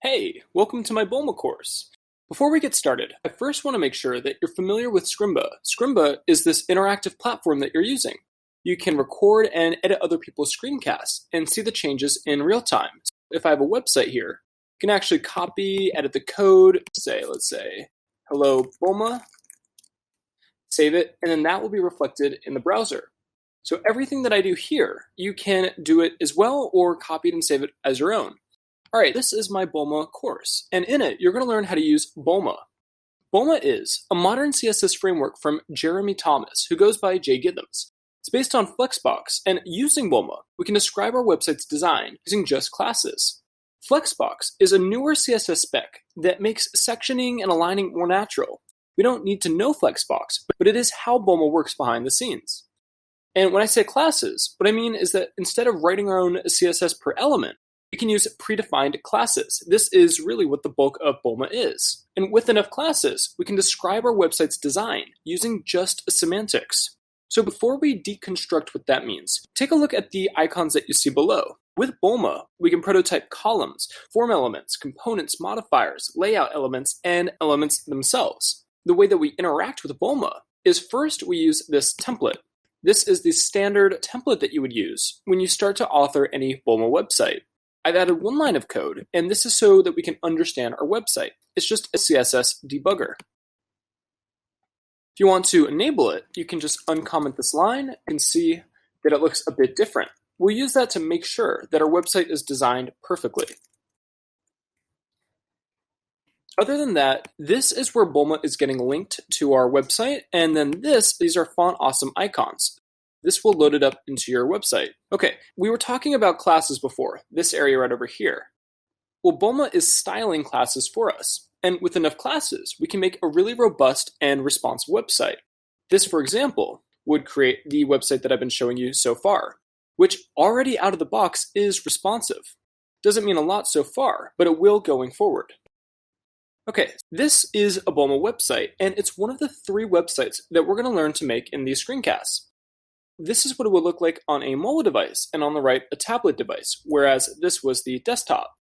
Hey, welcome to my Bulma course. Before we get started, I first want to make sure that you're familiar with Scrimba. Scrimba is this interactive platform that you're using. You can record and edit other people's screencasts and see the changes in real time. So if I have a website here, you can actually copy, edit the code, let's say, hello Bulma, save it, and then that will be reflected in the browser. So everything that I do here, you can do it as well or copy it and save it as your own. Alright, this is my Bulma course, and in it, you're going to learn how to use Bulma. Bulma is a modern CSS framework from Jeremy Thomas, who goes by Jay Githams. It's based on Flexbox, and using Bulma, we can describe our website's design using just classes. Flexbox is a newer CSS spec that makes sectioning and aligning more natural. We don't need to know Flexbox, but it is how Bulma works behind the scenes. And when I say classes, what I mean is that instead of writing our own CSS per element, we can use predefined classes. This is really what the bulk of Bulma is. And with enough classes, we can describe our website's design using just semantics. So before we deconstruct what that means, take a look at the icons that you see below. With Bulma, we can prototype columns, form elements, components, modifiers, layout elements, and elements themselves. The way that we interact with Bulma is first we use this template. This is the standard template that you would use when you start to author any Bulma website. I've added one line of code, and this is so that we can understand our website. It's just a CSS debugger. If you want to enable it, you can just uncomment this line and see that it looks a bit different. We'll use that to make sure that our website is designed perfectly. Other than that, this is where Bulma is getting linked to our website, and then these are font awesome icons. This will load it up into your website. Okay, we were talking about classes before, this area right over here. Well, Bulma is styling classes for us, and with enough classes, we can make a really robust and responsive website. This, for example, would create the website that I've been showing you so far, which already out of the box is responsive. Doesn't mean a lot so far, but it will going forward. Okay, this is a Bulma website, and it's one of the 3 websites that we're going to learn to make in these screencasts. This is what it would look like on a mobile device, and on the right, a tablet device, whereas this was the desktop.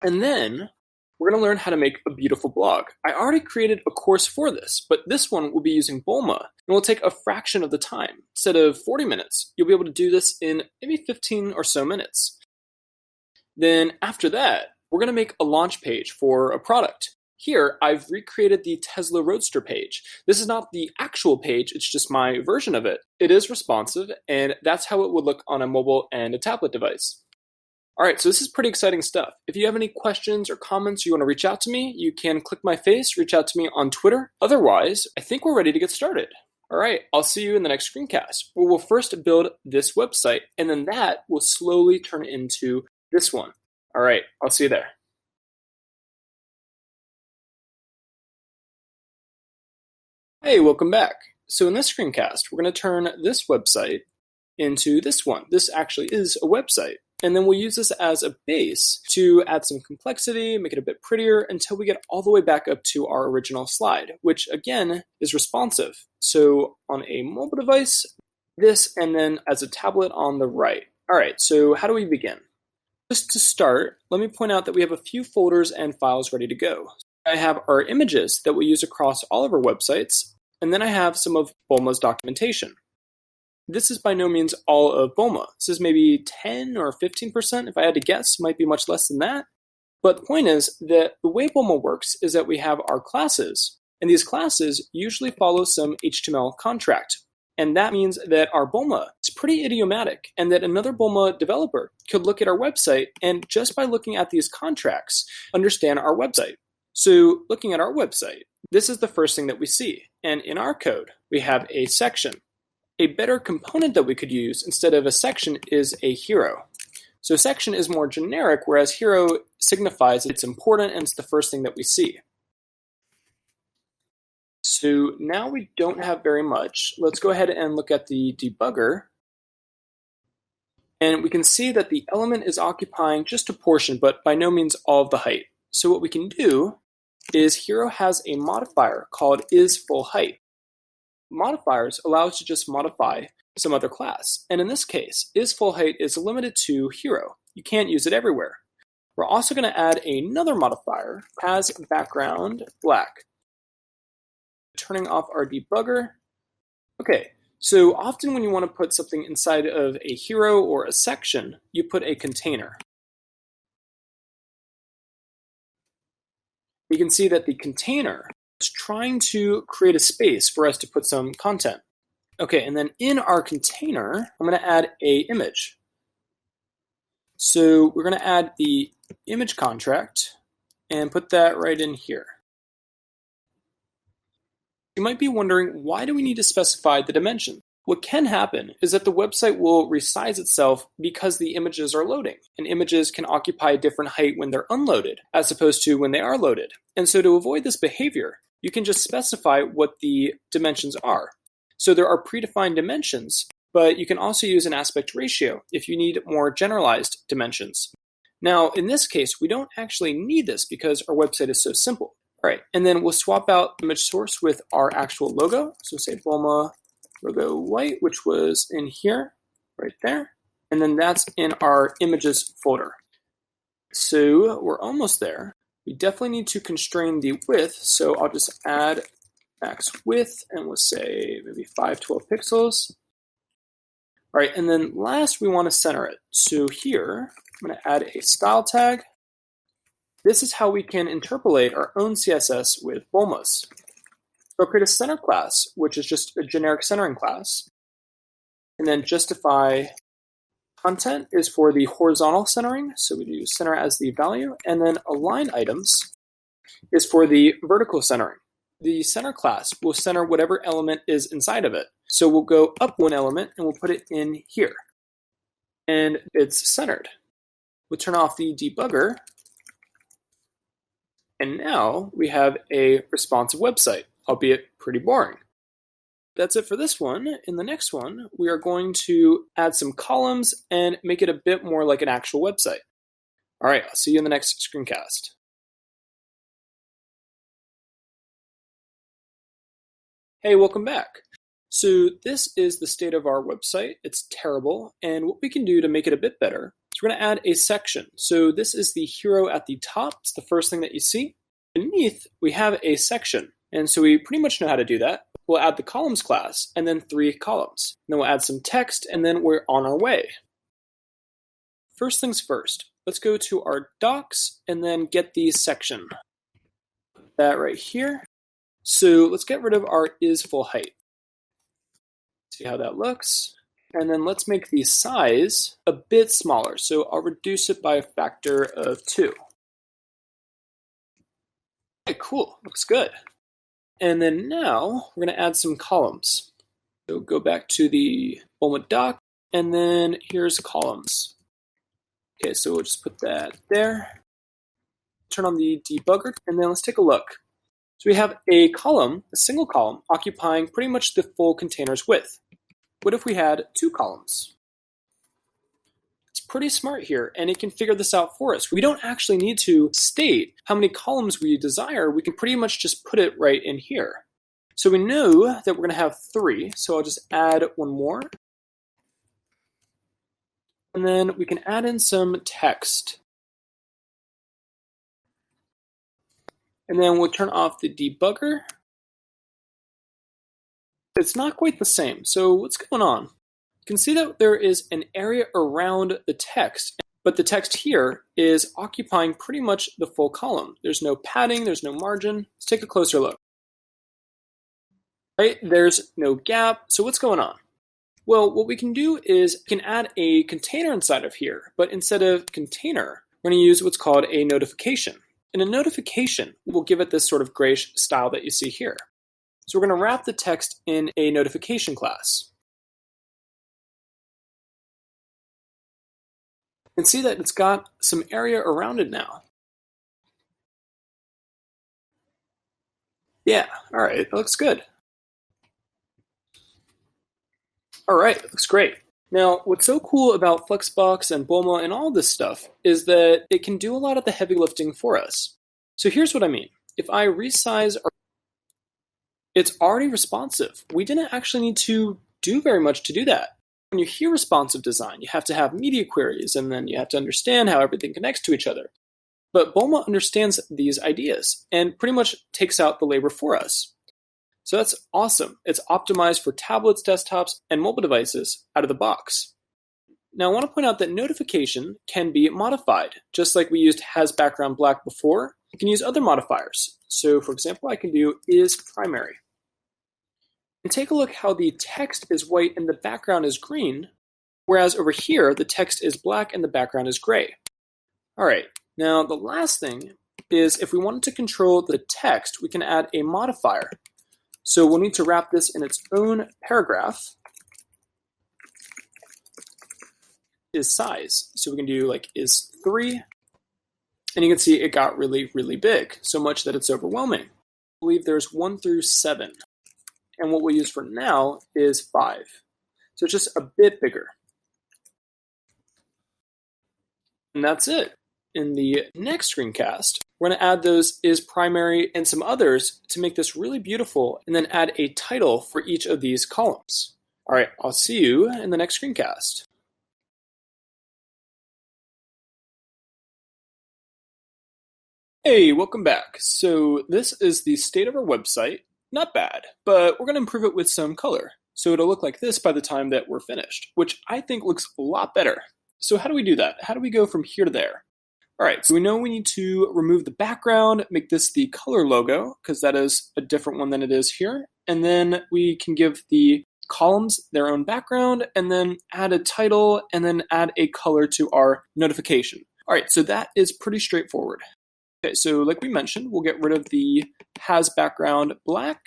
And then, we're going to learn how to make a beautiful blog. I already created a course for this, but this one will be using Bulma, and will take a fraction of the time. Instead of 40 minutes, you'll be able to do this in maybe 15 or so minutes. Then, after that, we're going to make a launch page for a product. Here, I've recreated the Tesla Roadster page. This is not the actual page, it's just my version of it. It is responsive, and that's how it would look on a mobile and a tablet device. Alright, so this is pretty exciting stuff. If you have any questions or comments or you want to reach out to me, you can click my face, reach out to me on Twitter. Otherwise, I think we're ready to get started. Alright, I'll see you in the next screencast, where we'll first build this website, and then that will slowly turn into this one. Alright, I'll see you there. Hey, welcome back. So in this screencast, we're going to turn this website into this one. This actually is a website. And then we'll use this as a base to add some complexity, make it a bit prettier, until we get all the way back up to our original slide, which again is responsive. So on a mobile device, this, and then as a tablet on the right. All right, so how do we begin? Just to start, let me point out that we have a few folders and files ready to go. I have our images that we use across all of our websites, and then I have some of Bulma's documentation. This is by no means all of Bulma. This is maybe 10 or 15%, if I had to guess, might be much less than that. But the point is that the way Bulma works is that we have our classes, and these classes usually follow some HTML contract. And that means that our Bulma is pretty idiomatic, and that another Bulma developer could look at our website and just by looking at these contracts, understand our website. So looking at our website, this is the first thing that we see. And in our code, we have a section. A better component that we could use instead of a section is a hero. So section is more generic, whereas hero signifies it's important and it's the first thing that we see. So now we don't have very much. Let's go ahead and look at the debugger. And we can see that the element is occupying just a portion, but by no means all of the height. So what we can do is hero has a modifier called isFullHeight. Modifiers allow us to just modify some other class. And in this case, isFullHeight is limited to hero. You can't use it everywhere. We're also going to add another modifier as background black. Turning off our debugger. Okay, so often when you want to put something inside of a hero or a section, you put a container. You can see that the container is trying to create a space for us to put some content. Okay, and then in our container, I'm going to add an image. So we're going to add the image contract and put that right in here. You might be wondering, why do we need to specify the dimension? What can happen is that the website will resize itself because the images are loading, and images can occupy a different height when they're unloaded as opposed to when they are loaded. And so to avoid this behavior, you can just specify what the dimensions are. So there are predefined dimensions, but you can also use an aspect ratio if you need more generalized dimensions. Now, in this case, we don't actually need this because our website is so simple. All right, and then we'll swap out image source with our actual logo. So say Bulma logo white, which was in here, right there. And then that's in our images folder. So we're almost there. We definitely need to constrain the width. So I'll just add max width and we'll say maybe 512 pixels. All right, and then last we want to center it. So here, I'm going to add a style tag. This is how we can interpolate our own CSS with Bulma's. So I'll create a center class, which is just a generic centering class. And then justify content is for the horizontal centering. So we do center as the value. And then align items is for the vertical centering. The center class will center whatever element is inside of it. So we'll go up one element and we'll put it in here. And it's centered. We'll turn off the debugger. And now we have a responsive website, albeit pretty boring. That's it for this one. In the next one, we are going to add some columns and make it a bit more like an actual website. All right, I'll see you in the next screencast. Hey, welcome back. So this is the state of our website. It's terrible. And what we can do to make it a bit better is we're going to add a section. So this is the hero at the top. It's the first thing that you see. Beneath, we have a section. And so we pretty much know how to do that. We'll add the columns class and then 3 columns. And then we'll add some text and then we're on our way. First things first, let's go to our docs and then get the section. Put that right here. So let's get rid of our is full height. See how that looks. And then let's make the size a bit smaller. So I'll reduce it by a factor of 2. Okay, cool, looks good. And then now we're going to add some columns. So go back to the Bulma doc, and then here's columns. Okay, so we'll just put that there. Turn on the debugger, and then let's take a look. So we have a column, a single column, occupying pretty much the full container's width. What if we had 2 columns? It's pretty smart here, and it can figure this out for us. We don't actually need to state how many columns we desire. We can pretty much just put it right in here. So we know that we're going to have 3, so I'll just add one more. And then we can add in some text. And then we'll turn off the debugger. It's not quite the same. So what's going on? You can see that there is an area around the text, but the text here is occupying pretty much the full column. There's no padding, there's no margin. Let's take a closer look. Right, there's no gap. So what's going on? Well, what we can do is we can add a container inside of here, but instead of container, we're going to use what's called a notification. And a notification will give it this sort of grayish style that you see here. So we're going to wrap the text in a notification class. And see that it's got some area around it now. Yeah, all right, that looks good. All right, looks great. Now, what's so cool about Flexbox and Bulma and all this stuff is that it can do a lot of the heavy lifting for us. So here's what I mean. If I resize, it's already responsive. We didn't actually need to do very much to do that. When you hear responsive design, you have to have media queries, and then you have to understand how everything connects to each other. But Bulma understands these ideas and pretty much takes out the labor for us. So that's awesome. It's optimized for tablets, desktops, and mobile devices out of the box. Now I want to point out that notification can be modified. Just like we used has background black before, you can use other modifiers. So for example, I can do is primary. And take a look how the text is white and the background is green, whereas over here the text is black and the background is gray. All right, now the last thing is if we wanted to control the text, we can add a modifier. So we'll need to wrap this in its own paragraph. Is size. So we can do like is 3. And you can see it got really, really big, so much that it's overwhelming. I believe there's 1 through 7. And what we'll use for now is 5. So it's just a bit bigger. And that's it. In the next screencast, we're going to add those is primary and some others to make this really beautiful, and then add a title for each of these columns. All right, I'll see you in the next screencast. Hey, welcome back. So this is the state of our website. Not bad, but we're going to improve it with some color. So it'll look like this by the time that we're finished, which I think looks a lot better. So how do we do that? How do we go from here to there? All right, so we know we need to remove the background, make this the color logo, because that is a different one than it is here. And then we can give the columns their own background, and then add a title, and then add a color to our notification. All right, so that is pretty straightforward. Okay, so like we mentioned, we'll get rid of the has background black.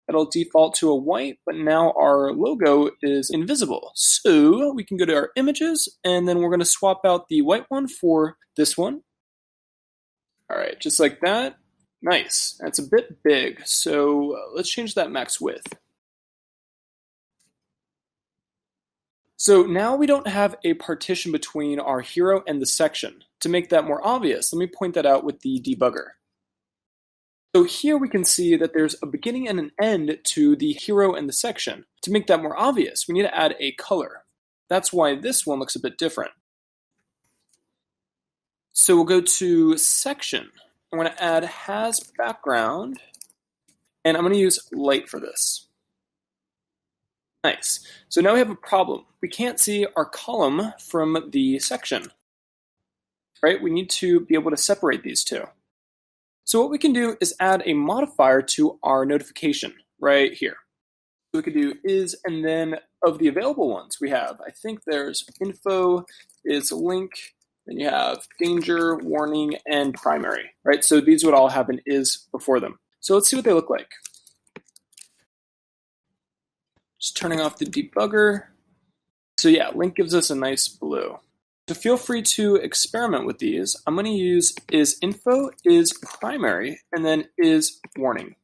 That'll default to a white, but now our logo is invisible. So we can go to our images, and then we're going to swap out the white one for this one. All right, just like that. Nice. That's a bit big, so let's change that max width. So now we don't have a partition between our hero and the section. To make that more obvious, let me point that out with the debugger. So here we can see that there's a beginning and an end to the hero and the section. To make that more obvious, we need to add a color. That's why this one looks a bit different. So we'll go to section. I'm going to add has background, and I'm going to use light for this. Nice. So now we have a problem. We can't see our column from the section. Right? We need to be able to separate these two. So what we can do is add a modifier to our notification right here. So we could do is, and then of the available ones we have, I think there's info, is link, then you have danger, warning, and primary, right? So these would all have an is before them. So let's see what they look like. Just turning off the debugger. So yeah, link gives us a nice blue. So feel free to experiment with these. I'm going to use is info, is primary, and then is warning.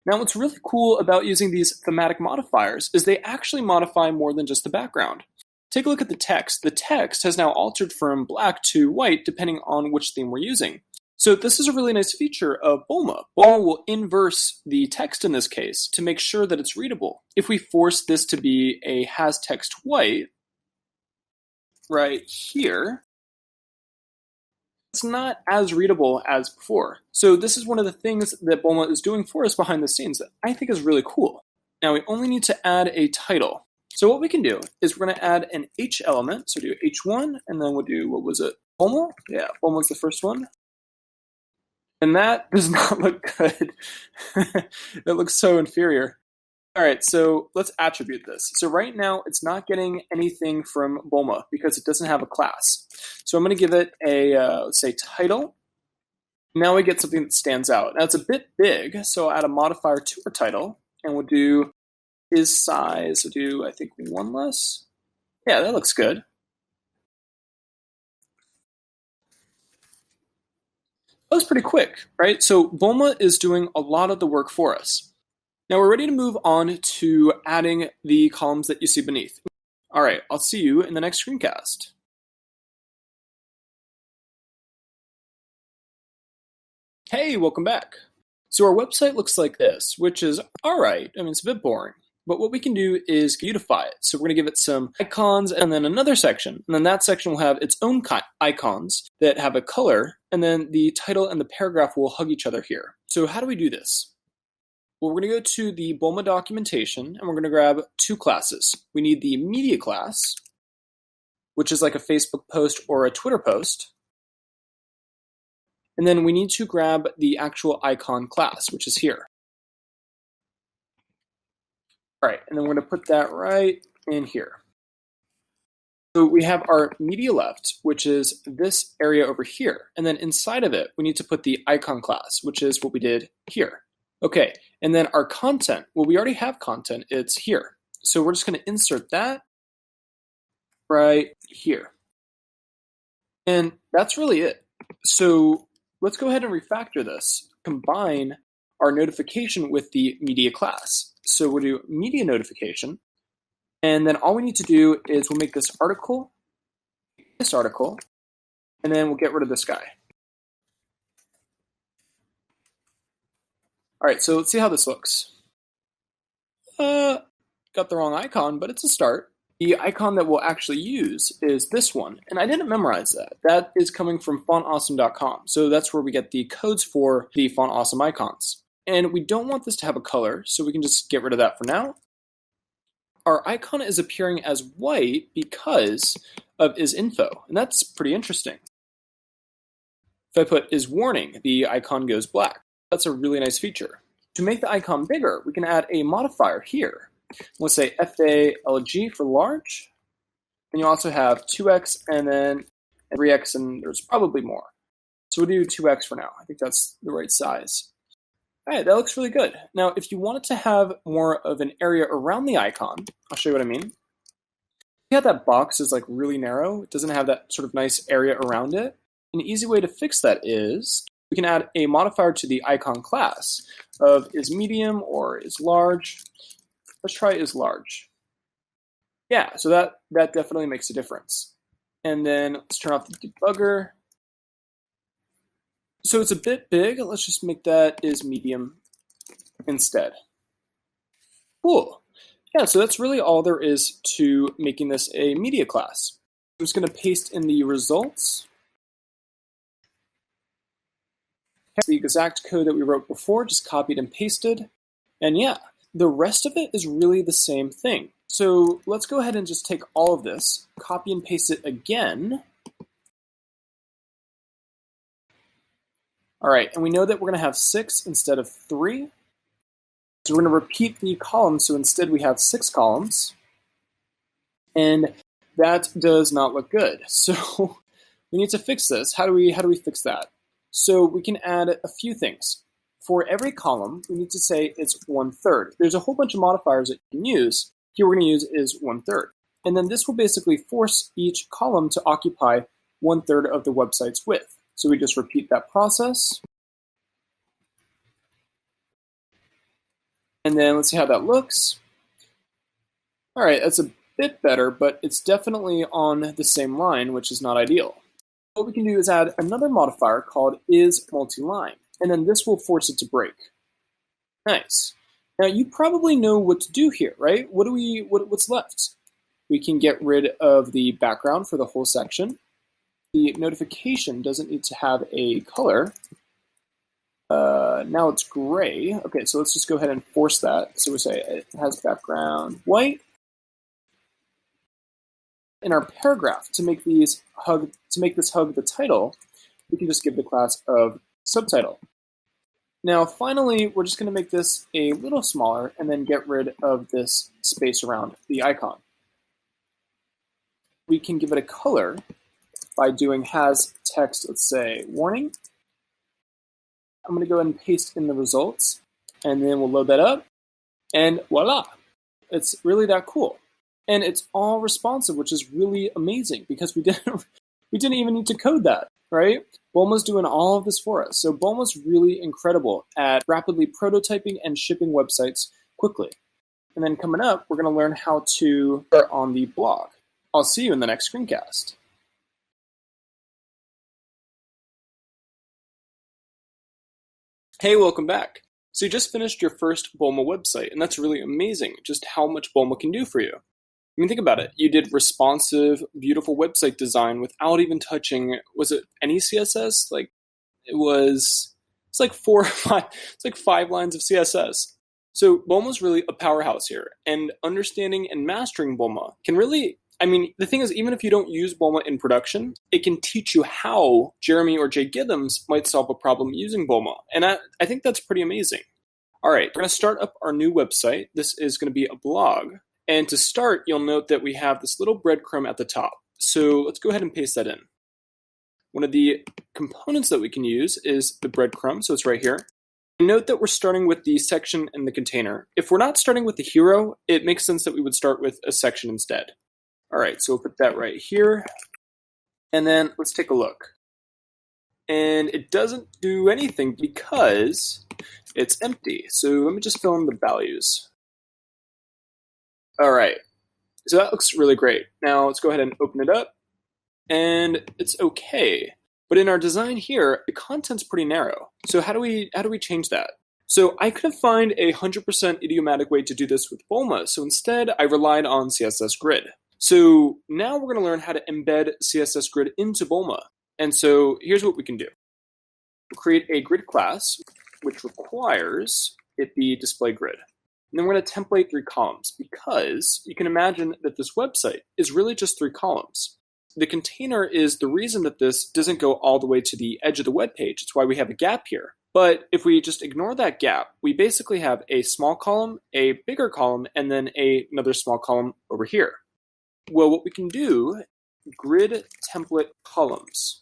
Now what's really cool about using these thematic modifiers is they actually modify more than just the background. Take a look at the text. The text has now altered from black to white depending on which theme we're using. So this is a really nice feature of Bulma. Bulma will inverse the text in this case to make sure that it's readable. If we force this to be a has text white, right here, it's not as readable as before. So this is one of the things that Bulma is doing for us behind the scenes that I think is really cool. Now we only need to add a title. So what we can do is we're going to add an H element. So do H1, and then we'll do, what was it? Bulma? Yeah, Bulma's the first one. And that does not look good. It looks so inferior. All right, so let's attribute this. So right now, it's not getting anything from Bulma because it doesn't have a class. So I'm going to give it a, let's say, title. Now we get something that stands out. Now it's a bit big, so I'll add a modifier to our title, and we'll do is size. We'll do, I think, 1 less. Yeah, that looks good. That was pretty quick, right? So Bulma is doing a lot of the work for us. Now we're ready to move on to adding the columns that you see beneath. All right, I'll see you in the next screencast. Hey, welcome back. So our website looks like this, which is all right. I mean, it's a bit boring. But what we can do is beautify it. So we're going to give it some icons and then another section. And then that section will have its own icons that have a color. And then the title and the paragraph will hug each other here. So how do we do this? Well, we're going to go to the Bulma documentation and we're going to grab two classes. We need the media class, which is like a Facebook post or a Twitter post. And then we need to grab the actual icon class, which is here. All right, and then we're going to put that right in here. So we have our media left, which is this area over here. And then inside of it, we need to put the icon class, which is what we did here. Okay, and then our content, well, we already have content, it's here. So we're just going to insert that right here. And that's really it. So let's go ahead and refactor this, combine our notification with the media class. So we'll do media notification, and then all we need to do is we'll make this article, and then we'll get rid of this guy. All right, so let's see how this looks. Got the wrong icon, but it's a start. The icon that we'll actually use is this one, and I didn't memorize that. That is coming from fontawesome.com, so that's where we get the codes for the Font Awesome icons. And we don't want this to have a color, so we can just get rid of that for now. Our icon is appearing as white because of isInfo, and that's pretty interesting. If I put isWarning, the icon goes black. That's a really nice feature. To make the icon bigger, we can add a modifier here. We'll say FALG for large, and you also have 2x and then 3x, and there's probably more. So we'll do 2x for now. I think that's the right size. All right, that looks really good. Now, if you wanted to have more of an area around the icon, I'll show you what I mean. See how that box is like really narrow? It doesn't have that sort of nice area around it. An easy way to fix that is we can add a modifier to the icon class of isMedium or isLarge. Let's try isLarge. Yeah, so that definitely makes a difference. And then let's turn off the debugger. So it's a bit big. Let's just make that isMedium instead. Cool. Yeah, so that's really all there is to making this a media class. I'm just going to paste in the results. The exact code that we wrote before, just copied and pasted. And yeah, the rest of it is really the same thing. So let's go ahead and just take all of this, copy and paste it again. All right, and we know that we're going to have 6 instead of 3. So we're going to repeat the columns, so instead we have 6 columns. And that does not look good. So we need to fix this. How do we fix that? So we can add a few things. For every column, we need to say it's 1/3. There's a whole bunch of modifiers that you can use. Here we're going to use is 1/3. And then this will basically force each column to occupy 1/3 of the website's width. So we just repeat that process. And then let's see how that looks. All right, that's a bit better, but it's definitely on the same line, which is not ideal. What we can do is add another modifier called isMultiline, and then this will force it to break. Nice. Now you probably know what to do here, right? What's left? We can get rid of the background for the whole section. The notification doesn't need to have a color. Now it's gray. Okay, so let's just go ahead and force that. So we say it has background white. In our paragraph, to make this hug the title, we can just give the class of subtitle. Now, finally, we're just going to make this a little smaller and then get rid of this space around the icon. We can give it a color by doing has text, let's say, warning. I'm going to go ahead and paste in the results, and then we'll load that up, and voila. It's really that cool. And it's all responsive, which is really amazing because we didn't even need to code that, right? Bulma's doing all of this for us. So Bulma's really incredible at rapidly prototyping and shipping websites quickly. And then coming up, we're going to learn how to start on the blog. I'll see you in the next screencast. Hey, welcome back. So you just finished your first Bulma website, and that's really amazing, just how much Bulma can do for you. I mean, think about it. You did responsive, beautiful website design without even touching, was it any CSS? Like, it's like 4 or 5, it's like 5 lines of CSS. So Bulma's really a powerhouse here, and understanding and mastering Bulma can really, I mean, the thing is, even if you don't use Bulma in production, it can teach you how Jeremy or Jay Githams might solve a problem using Bulma, and I think that's pretty amazing. All right, we're going to start up our new website. This is going to be a blog, and to start, you'll note that we have this little breadcrumb at the top. So let's go ahead and paste that in. One of the components that we can use is the breadcrumb, so it's right here. Note that we're starting with the section and the container. If we're not starting with the hero, it makes sense that we would start with a section instead. All right, so we'll put that right here. And then let's take a look. And it doesn't do anything because it's empty. So let me just fill in the values. All right, so that looks really great. Now let's go ahead and open it up. And it's okay. But in our design here, the content's pretty narrow. So how do we change that? So I couldn't find a 100% idiomatic way to do this with Bulma, so instead I relied on CSS Grid. So now we're going to learn how to embed CSS Grid into Bulma. And so here's what we can do. Create a grid class, which requires it be display grid. And then we're going to template 3 columns because you can imagine that this website is really just 3 columns. The container is the reason that this doesn't go all the way to the edge of the web page. It's why we have a gap here. But if we just ignore that gap, we basically have a small column, a bigger column, and then another small column over here. Well, what we can do, grid template columns.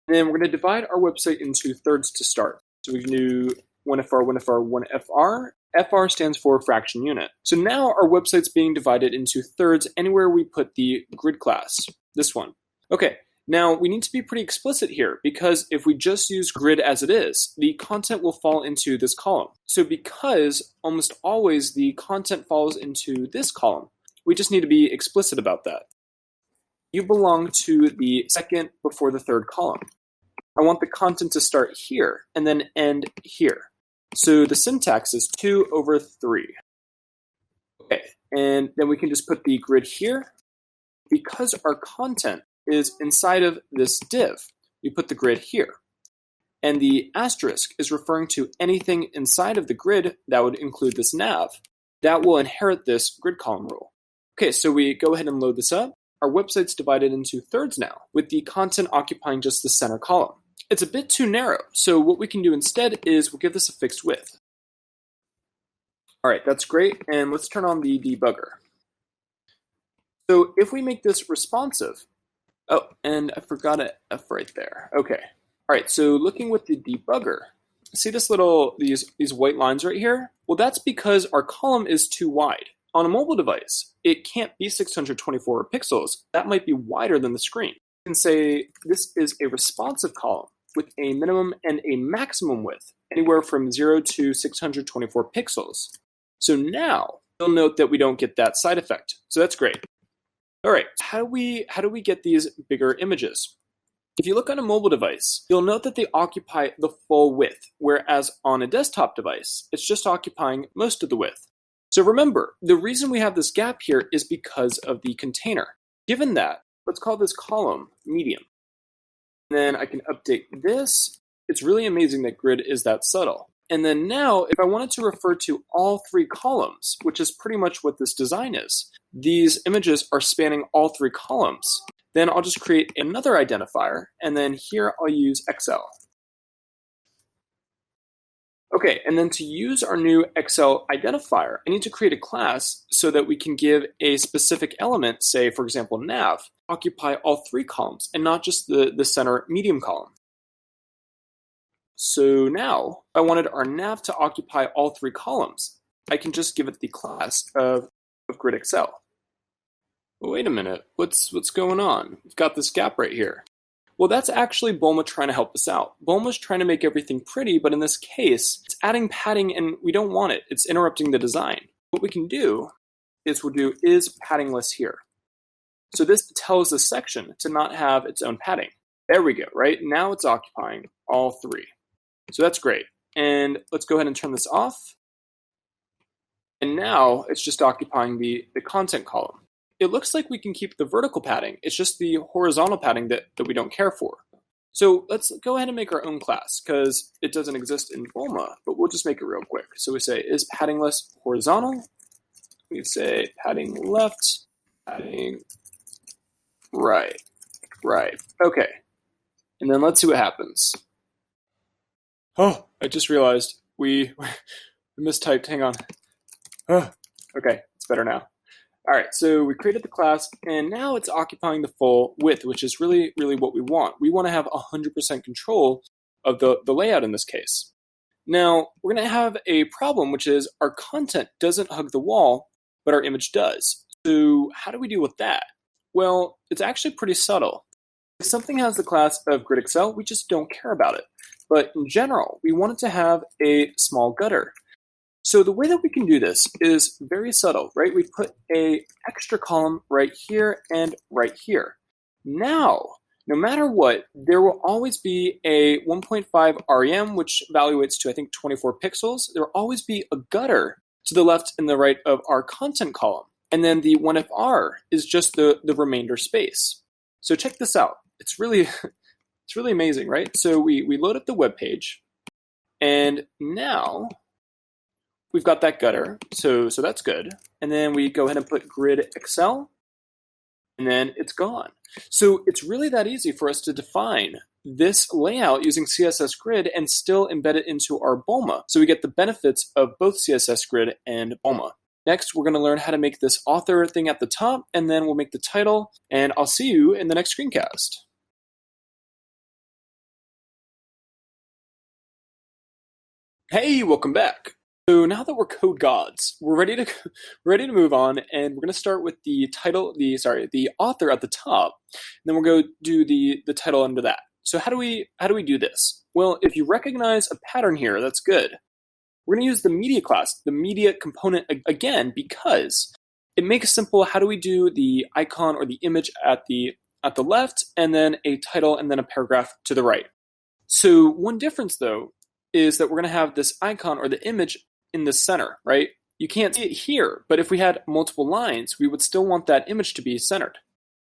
And then we're going to divide our website into thirds to start. So we can do 1FR, 1FR, 1FR. FR stands for fraction unit. So now our website's being divided into thirds anywhere we put the grid class, this one. Okay, now we need to be pretty explicit here because if we just use grid as it is, the content will fall into this column. So because almost always the content falls into this column, we just need to be explicit about that. You belong to the second before the third column. I want the content to start here and then end here. So the syntax is 2/3. Okay, and then we can just put the grid here. Because our content is inside of this div, we put the grid here. And the asterisk is referring to anything inside of the grid that would include this nav that will inherit this grid column rule. Okay, so we go ahead and load this up. Our website's divided into thirds now, with the content occupying just the center column. It's a bit too narrow, so what we can do instead is we'll give this a fixed width. All right, that's great, and let's turn on the debugger. So if we make this responsive, oh, and I forgot an F right there. Okay, all right, so looking with the debugger, see this these white lines right here? Well, that's because our column is too wide. On a mobile device, it can't be 624 pixels. That might be wider than the screen. You can say this is a responsive column with a minimum and a maximum width, anywhere from 0 to 624 pixels. So now you'll note that we don't get that side effect. So that's great. All right, how do we get these bigger images? If you look on a mobile device, you'll note that they occupy the full width, whereas on a desktop device, it's just occupying most of the width. So remember, the reason we have this gap here is because of the container. Given that, let's call this column medium. And then I can update this. It's really amazing that grid is that subtle. And then now, if I wanted to refer to all 3 columns, which is pretty much what this design is, these images are spanning all 3 columns, then I'll just create another identifier, and then here I'll use XL. Okay, and then to use our new XL identifier, I need to create a class so that we can give a specific element, say, for example, nav, occupy all 3 columns and not just the center medium column. So now, if I wanted our nav to occupy all 3 columns, I can just give it the class of GridXL. Well, wait a minute, what's going on? We've got this gap right here. Well, that's actually Bulma trying to help us out. Bulma's trying to make everything pretty, but in this case, it's adding padding and we don't want it. It's interrupting the design. What we can do is we'll do is paddingless here. So this tells the section to not have its own padding. There we go, right? Now it's occupying all 3. So that's great. And let's go ahead and turn this off. And now it's just occupying the content column. It looks like we can keep the vertical padding. It's just the horizontal padding that we don't care for. So let's go ahead and make our own class because it doesn't exist in Bulma, but we'll just make it real quick. So we say is padding list horizontal. We say padding left, padding right. Okay. And then let's see what happens. Oh, I just realized we mistyped. Hang on. Oh, okay, it's better now. All right, so we created the class, and now it's occupying the full width, which is really, really what we want. We want to have 100% control of the layout in this case. Now, we're going to have a problem, which is our content doesn't hug the wall, but our image does. So how do we deal with that? Well, it's actually pretty subtle. If something has the class of Grid Excel, we just don't care about it. But in general, we want it to have a small gutter. So the way that we can do this is very subtle, right? We put an extra column right here and right here. Now, no matter what, there will always be a 1.5 rem, which evaluates to, I think, 24 pixels. There will always be a gutter to the left and the right of our content column. And then the 1fr is just the remainder space. So check this out. It's really amazing, right? So we load up the web page, and now we've got that gutter, so that's good. And then we go ahead and put Grid Excel, and then it's gone. So it's really that easy for us to define this layout using CSS Grid and still embed it into our Bulma. So we get the benefits of both CSS Grid and Bulma. Next, we're going to learn how to make this author thing at the top, and then we'll make the title, and I'll see you in the next screencast. Hey, welcome back. So now that we're code gods, we're ready to move on, and we're going to start with the title, the author at the top, and then we'll go do the title under that. So how do we do this? Well, if you recognize a pattern here, that's good. We're going to use the media class, the media component again, because it makes simple. How do we do the icon or the image at the left, and then a title, and then a paragraph to the right? So one difference though is that we're going to have this icon or the image in the center, right? You can't see it here, but if we had multiple lines, we would still want that image to be centered.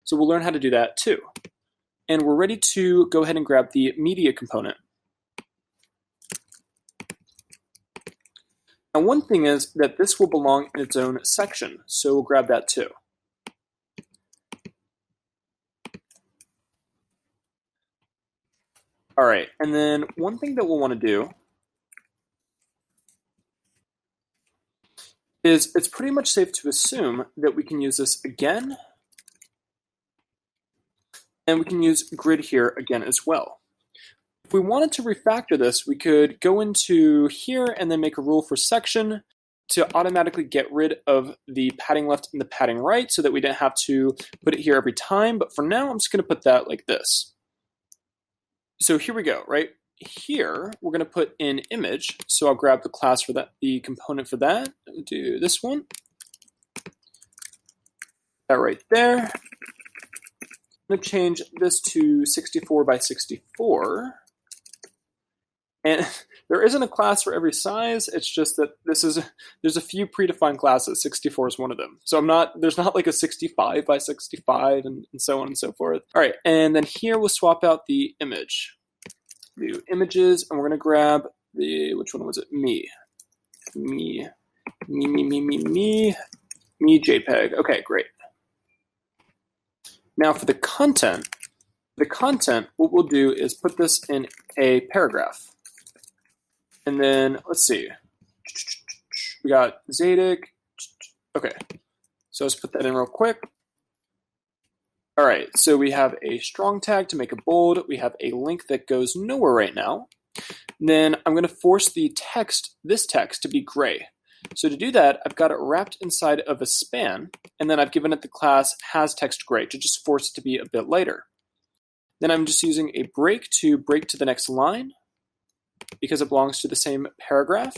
So we'll learn how to do that too. And we're ready to go ahead and grab the media component. Now one thing is that this will belong in its own section, so we'll grab that too. All right, and then one thing that we'll want to do is it's pretty much safe to assume that we can use this again, and we can use grid here again as well. If we wanted to refactor this, we could go into here and then make a rule for section to automatically get rid of the padding left and the padding right so that we didn't have to put it here every time. But for now, I'm just going to put that like this. So here we go, right? Here, we're going to put in image. So I'll grab the class for that, the component for that. I'll do this one. That right there. I'm going to change this to 64 by 64. And there isn't a class for every size. It's just that there's a few predefined classes. 64 is one of them. So there's not like a 65 by 65 and so on and so forth. All right, and then here we'll swap out the image. Do images, and we're gonna grab which one was it? Me JPEG. Okay, great. Now for the content, what we'll do is put this in a paragraph. And then, let's see, we got Zadig. Okay, so let's put that in real quick. All right, so we have a strong tag to make it bold. We have a link that goes nowhere right now. And then I'm going to force this text to be gray. So to do that, I've got it wrapped inside of a span, and then I've given it the class hasTextGray to just force it to be a bit lighter. Then I'm just using a break to the next line, because it belongs to the same paragraph.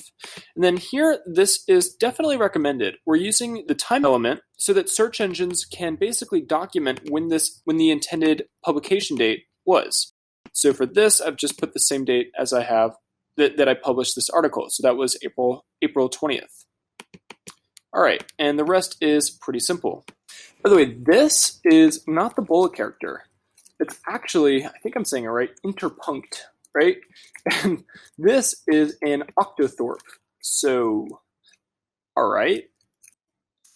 And then here, this is definitely recommended. We're using the time element so that search engines can basically document when the intended publication date was. So for this, I've just put the same date as I have that I published this article. So that was April 20th. All right, and the rest is pretty simple. By the way, this is not the bullet character. It's actually, I think I'm saying it right, interpunct, right? And this is an octothorpe. So, all right.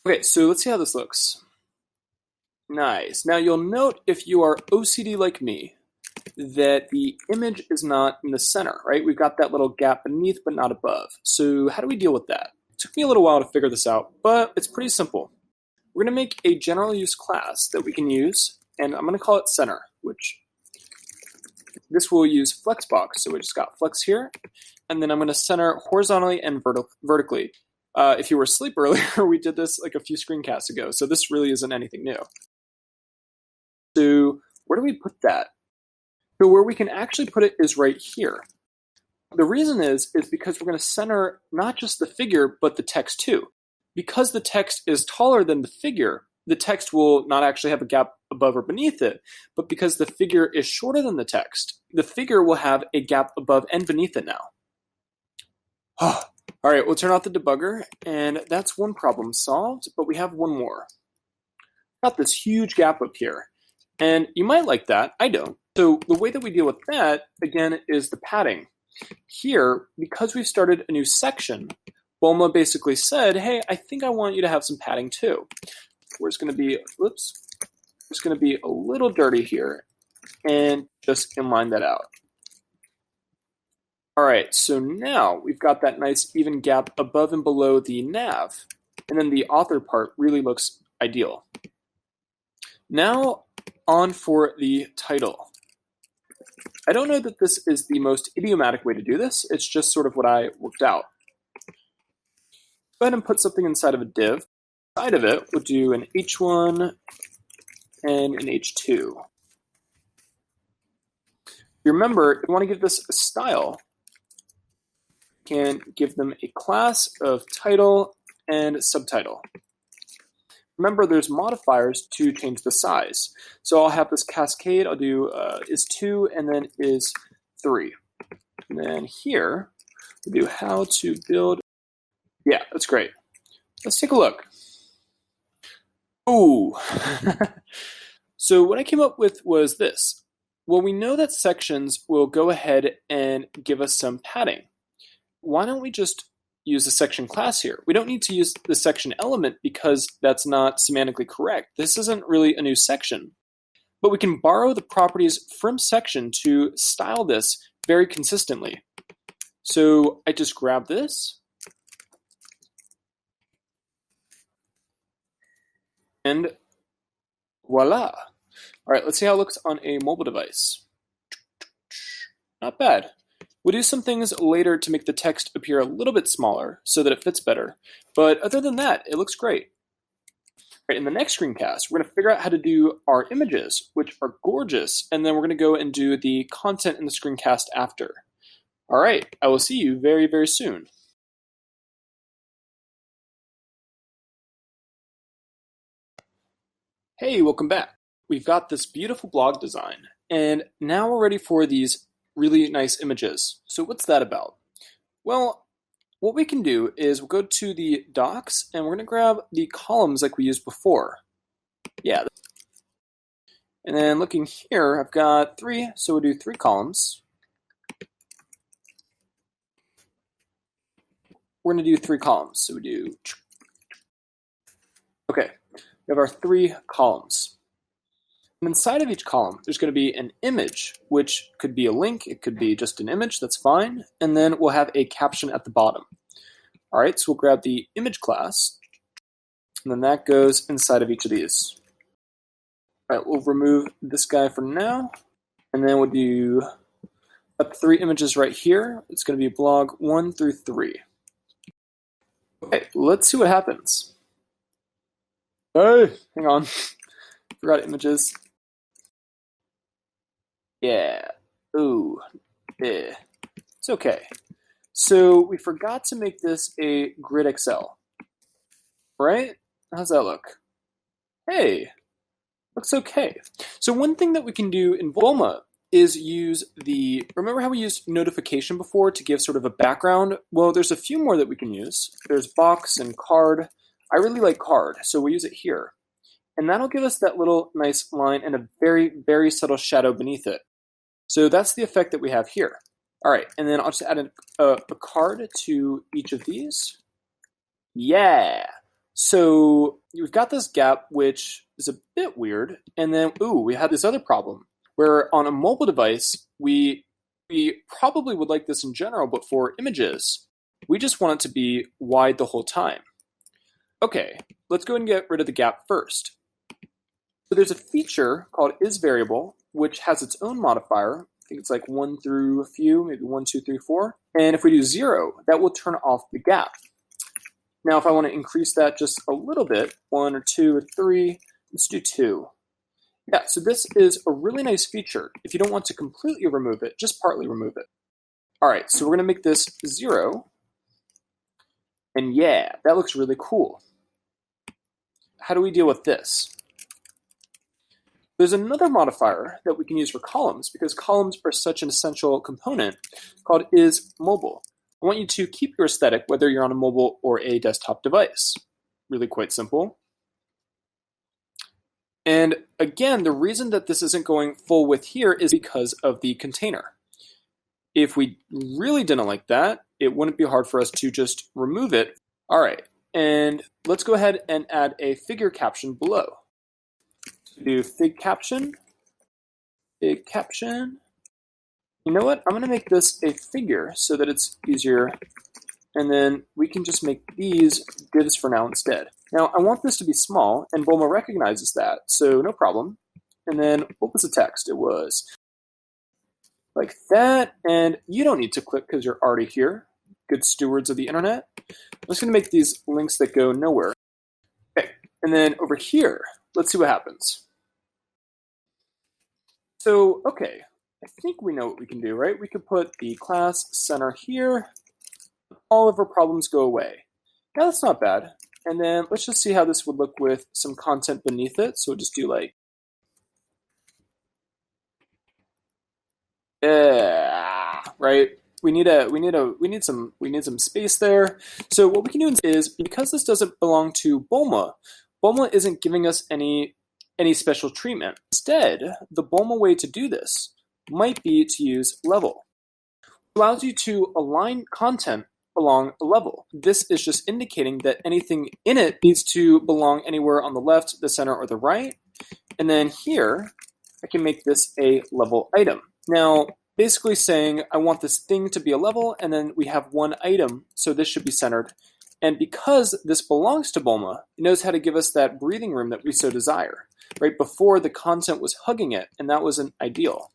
Okay, so let's see how this looks. Nice. Now you'll note, if you are OCD like me, that the image is not in the center, right? We've got that little gap beneath but not above. So how do we deal with that? It took me a little while to figure this out, but it's pretty simple. We're going to make a general use class that we can use, and I'm going to call it center, which this will use flexbox. So we just got flex here, and then I'm going to center horizontally and vertically. If you were asleep earlier, we did this like a few screencasts ago, so this really isn't anything new. So where do we put that? So where we can actually put it is right here. The reason is because we're going to center not just the figure, but the text too. Because the text is taller than the figure, the text will not actually have a gap above or beneath it, but because the figure is shorter than the text, the figure will have a gap above and beneath it now. All right, we'll turn off the debugger, and that's one problem solved, but we have one more. Got this huge gap up here, and you might like that. I don't. So the way that we deal with that, again, is the padding. Here, because we've started a new section, Bulma basically said, hey, I think I want you to have some padding too. We're just going to be, just going to be a little dirty here and just inline that out. All right, so now we've got that nice even gap above and below the nav, and then the author part really looks ideal. Now on for the title. I don't know that this is the most idiomatic way to do this. It's just sort of what I worked out. Go ahead and put something inside of a div. Inside of it, we'll do an H1 and an H2. Remember, if you want to give this a style, you can give them a class of title and subtitle. Remember, there's modifiers to change the size. So I'll have this cascade. I'll do is 2 and then is 3. And then here, we'll do how to build. Yeah, that's great. Let's take a look. Ooh. So what I came up with was this. Well, we know that sections will go ahead and give us some padding. Why don't we just use the section class here? We don't need to use the section element because that's not semantically correct. This isn't really a new section. But we can borrow the properties from section to style this very consistently. So I just grab this. And voila. All right, let's see how it looks on a mobile device. Not bad. We'll do some things later to make the text appear a little bit smaller so that it fits better. But other than that, it looks great. Right, in the next screencast, we're going to figure out how to do our images, which are gorgeous, and then we're going to go and do the content in the screencast after. All right, I will see you very, very soon. Hey, welcome back. We've got this beautiful blog design, and now we're ready for these really nice images. So what's that about? Well, what we can do is we'll go to the docs and we're going to grab the columns like we used before. Yeah. And then looking here, I've got 3, so we'll do 3 columns. We're going to do 3 columns, so we do. Okay, we have our 3 columns. And inside of each column, there's going to be an image, which could be a link, it could be just an image, that's fine. And then we'll have a caption at the bottom. All right, so we'll grab the image class, and then that goes inside of each of these. All right, we'll remove this guy for now, and then we'll do up 3 images right here. It's going to be blog 1 through 3. Okay, let's see what happens. Hey, hang on. Forgot images. Yeah. Ooh. Yeah. It's okay. So we forgot to make this a grid Excel. Right? How's that look? Hey. Looks okay. So one thing that we can do in Bulma is remember how we used notification before to give sort of a background? Well, there's a few more that we can use. There's box and card. I really like card, so we'll use it here. And that'll give us that little nice line and a very, very subtle shadow beneath it. So that's the effect that we have here. All right, and then I'll just add a card to each of these. Yeah. So we've got this gap, which is a bit weird. And then, we have this other problem where on a mobile device, we probably would like this in general, but for images, we just want it to be wide the whole time. Okay, let's go ahead and get rid of the gap first. So there's a feature called isVariable, which has its own modifier. I think it's like 1 through a few, maybe 1, 2, 3, 4. And if we do 0, that will turn off the gap. Now, if I want to increase that just a little bit, 1 or 2 or 3, let's do 2. Yeah, so this is a really nice feature. If you don't want to completely remove it, just partly remove it. All right, so we're going to make this 0. And yeah, that looks really cool. How do we deal with this? There's another modifier that we can use for columns because columns are such an essential component called isMobile. I want you to keep your aesthetic whether you're on a mobile or a desktop device. Really quite simple. And again, the reason that this isn't going full width here is because of the container. If we really didn't like that, it wouldn't be hard for us to just remove it. All right, and let's go ahead and add a figure caption below. Do fig caption. You know what? I'm going to make this a figure so that it's easier. And then we can just make these divs for now instead. Now, I want this to be small, and Bulma recognizes that, so no problem. And then what was the text? It was like that, and you don't need to click because you're already here. Good stewards of the internet. I'm just going to make these links that go nowhere. Okay, and then over here, let's see what happens. So, okay, I think we know what we can do, right? We could put the class center here. All of our problems go away. Now that's not bad. And then let's just see how this would look with some content beneath it. So we'll just do like, right? We need some space there. So what we can do is, because this doesn't belong to Bulma, Bulma isn't giving us any special treatment. Instead, the Bulma way to do this might be to use level. It allows you to align content along a level. This is just indicating that anything in it needs to belong anywhere on the left, the center, or the right. And then here, I can make this a level item. Now, basically saying I want this thing to be a level, and then we have one item, so this should be centered. And because this belongs to Bulma, it knows how to give us that breathing room that we so desire. Right before the content was hugging it, and that wasn't ideal.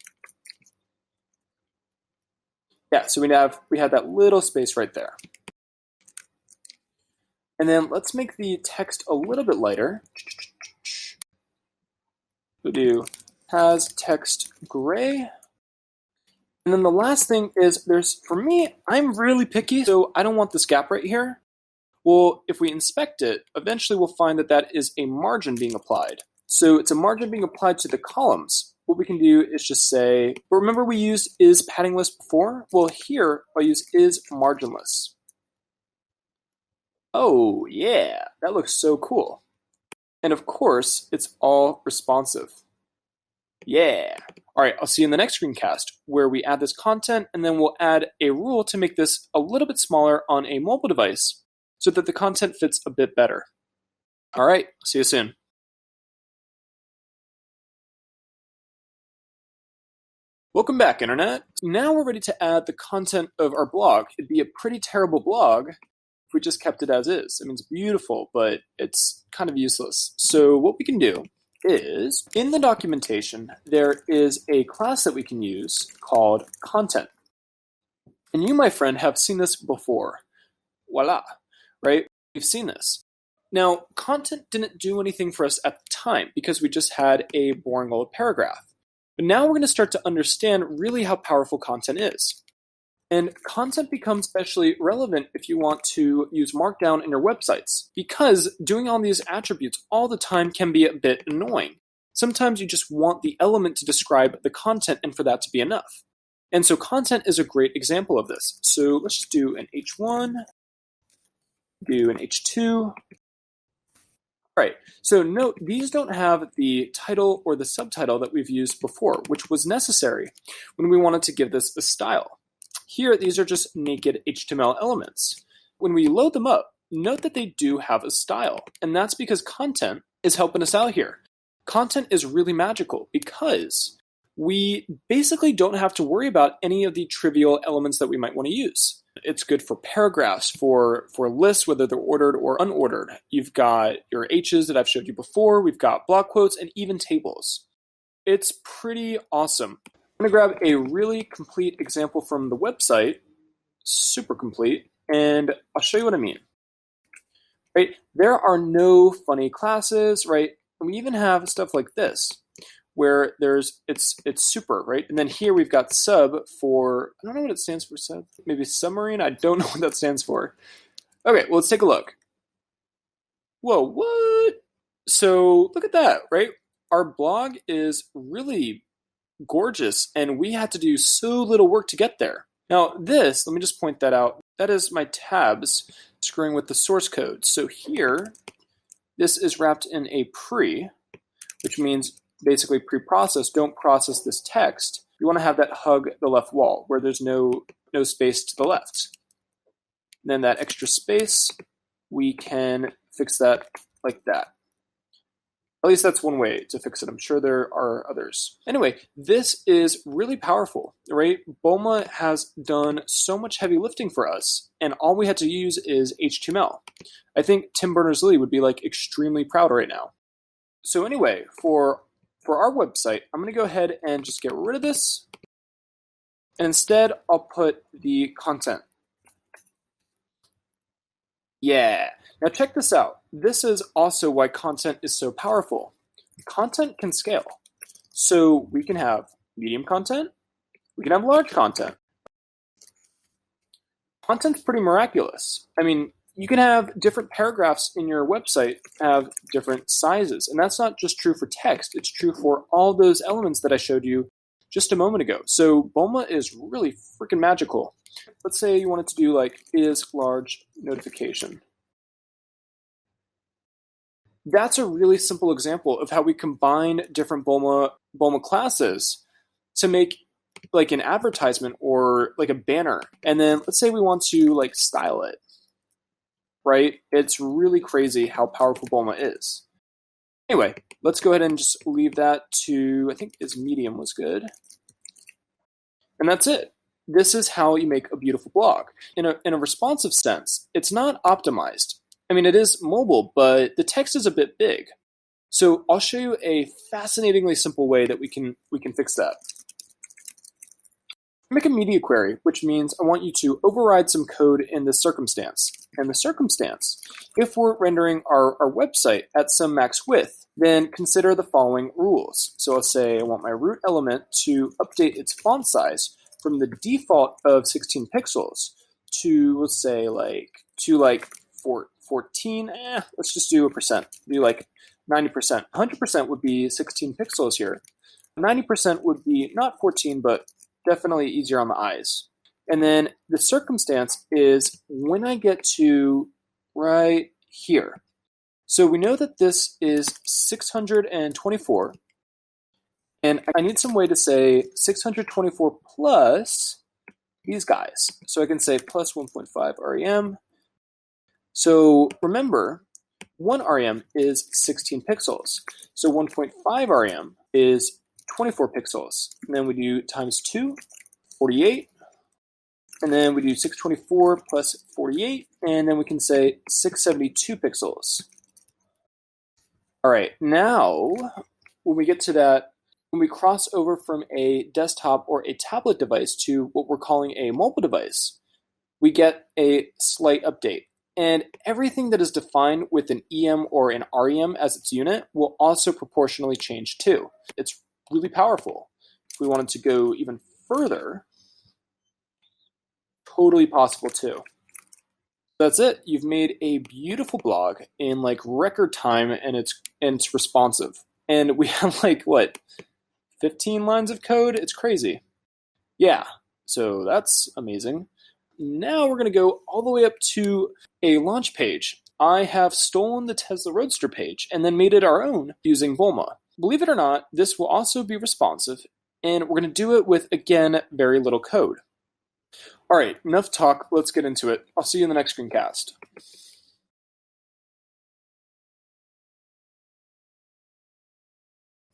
Yeah, so we had that little space right there. And then let's make the text a little bit lighter. We'll do has text gray. And then the last thing is for me, I'm really picky, so I don't want this gap right here. Well, if we inspect it, eventually we'll find that that is a margin being applied. So it's a margin being applied to the columns. What we can do is just say, remember we used is paddingless before? Well, here I'll use is marginless. Oh yeah, that looks so cool. And of course, it's all responsive. Yeah. All right, I'll see you in the next screencast where we add this content and then we'll add a rule to make this a little bit smaller on a mobile device so that the content fits a bit better. All right, see you soon. Welcome back, Internet. Now we're ready to add the content of our blog. It'd be a pretty terrible blog if we just kept it as is. I mean, it's beautiful, but it's kind of useless. So what we can do is, in the documentation, there is a class that we can use called content. And you, my friend, have seen this before. Voila, right? We've seen this. Now, content didn't do anything for us at the time because we just had a boring old paragraph. But now we're going to start to understand really how powerful content is. And content becomes especially relevant if you want to use Markdown in your websites, because doing all these attributes all the time can be a bit annoying. Sometimes you just want the element to describe the content and for that to be enough. And so content is a great example of this. So let's just do an H1, do an H2. All right, so note these don't have the title or the subtitle that we've used before, which was necessary when we wanted to give this a style. Here, these are just naked HTML elements. When we load them up, note that they do have a style, and that's because content is helping us out here. Content is really magical because we basically don't have to worry about any of the trivial elements that we might want to use. It's good for paragraphs, for lists, whether they're ordered or unordered. You've got your H's that I've showed you before. We've got block quotes and even tables. It's pretty awesome. I'm going to grab a really complete example from the website, super complete, and I'll show you what I mean. Right? There are no funny classes, right? And we even have stuff like this, where it's super, right? And then here we've got sub for, I don't know what it stands for, sub. Maybe submarine? I don't know what that stands for. Okay, well, let's take a look. Whoa, what? So look at that, right? Our blog is really gorgeous, and we had to do so little work to get there. Now this, let me just point that out. That is my tabs screwing with the source code. So here, this is wrapped in a pre, which means basically pre-process, don't process this text. You want to have that hug the left wall where there's no space to the left. And then that extra space, we can fix that like that. At least that's one way to fix it. I'm sure there are others. Anyway, this is really powerful, right? Bulma has done so much heavy lifting for us, and all we had to use is HTML. I think Tim Berners-Lee would be like extremely proud right now. So anyway, for our website, I'm going to go ahead and just get rid of this. And instead, I'll put the content. Yeah. Now check this out. This is also why content is so powerful. Content can scale. So we can have medium content. We can have large content. Content's pretty miraculous. I mean, you can have different paragraphs in your website have different sizes. And that's not just true for text. It's true for all those elements that I showed you just a moment ago. So Bulma is really freaking magical. Let's say you wanted to do like is large notification. That's a really simple example of how we combine different Bulma classes to make like an advertisement or like a banner. And then let's say we want to like style it. Right? It's really crazy how powerful Bulma is. Anyway, let's go ahead and just leave that to, I think is medium was good. And that's it. This is how you make a beautiful blog. In a responsive sense, it's not optimized. I mean, it is mobile, but the text is a bit big. So I'll show you a fascinatingly simple way that we can fix that. Make a media query, which means I want you to override some code in this circumstance. And the circumstance, if we're rendering our website at some max width, then consider the following rules. So I'll say I want my root element to update its font size from the default of 16 pixels to, let's say, like 14. Let's just do a percent. Do like 90%. 100% would be 16 pixels here. 90% would be not 14, but definitely easier on the eyes. And then the circumstance is when I get to right here. So we know that this is 624. And I need some way to say 624 plus these guys. So I can say plus 1.5 REM. So remember, 1 REM is 16 pixels. So 1.5 REM is 24 pixels. And then we do times 2, 48. And then we do 624 plus 48. And then we can say 672 pixels. All right, now when we get to that, when we cross over from a desktop or a tablet device to what we're calling a mobile device, we get a slight update. And everything that is defined with an EM or an REM as its unit will also proportionally change too. It's really powerful. If we wanted to go even further, totally possible too. That's it. You've made a beautiful blog in like record time, and it's responsive. And we have like, what, 15 lines of code? It's crazy. Yeah, so that's amazing. Now we're going to go all the way up to a launch page. I have stolen the Tesla Roadster page and then made it our own using Bulma. Believe it or not, this will also be responsive, and we're going to do it with, again, very little code. All right, enough talk. Let's get into it. I'll see you in the next screencast.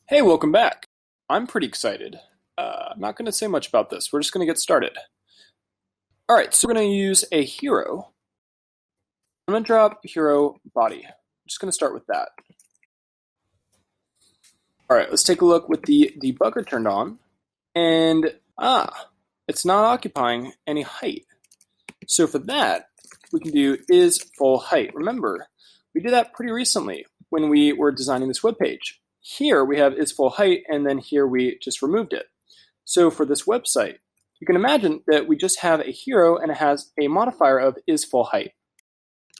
Hey, welcome back. I'm pretty excited. I'm not going to say much about this. We're just going to get started. All right, so we're going to use a hero. I'm going to drop hero body. I'm just going to start with that. All right, let's take a look with the debugger turned on. And, it's not occupying any height. So for that, we can do is full height. Remember, we did that pretty recently when we were designing this web page. Here we have is full height, and then here we just removed it. So for this website, you can imagine that we just have a hero and it has a modifier of is full height.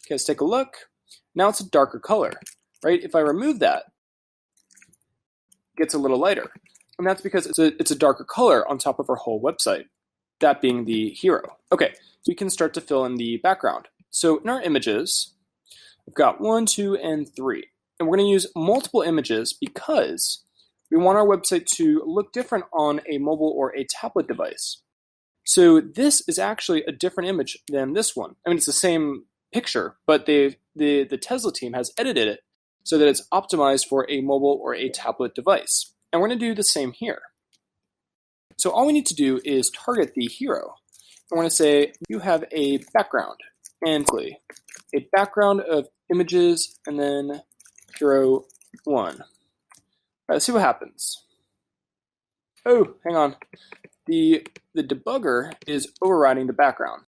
Okay, let's take a look. Now it's a darker color, right? If I remove that, it gets a little lighter. And that's because it's a darker color on top of our whole website, that being the hero. Okay, so we can start to fill in the background. So in our images, we've got 1, 2, and 3. And we're going to use multiple images because we want our website to look different on a mobile or a tablet device. So this is actually a different image than this one. I mean, it's the same picture, but the Tesla team has edited it so that it's optimized for a mobile or a tablet device. And we're going to do the same here. So all we need to do is target the hero. And we're going to say you have a background, and a background of images, and then hero 1. All right, let's see what happens. Oh, hang on. The debugger is overriding the background.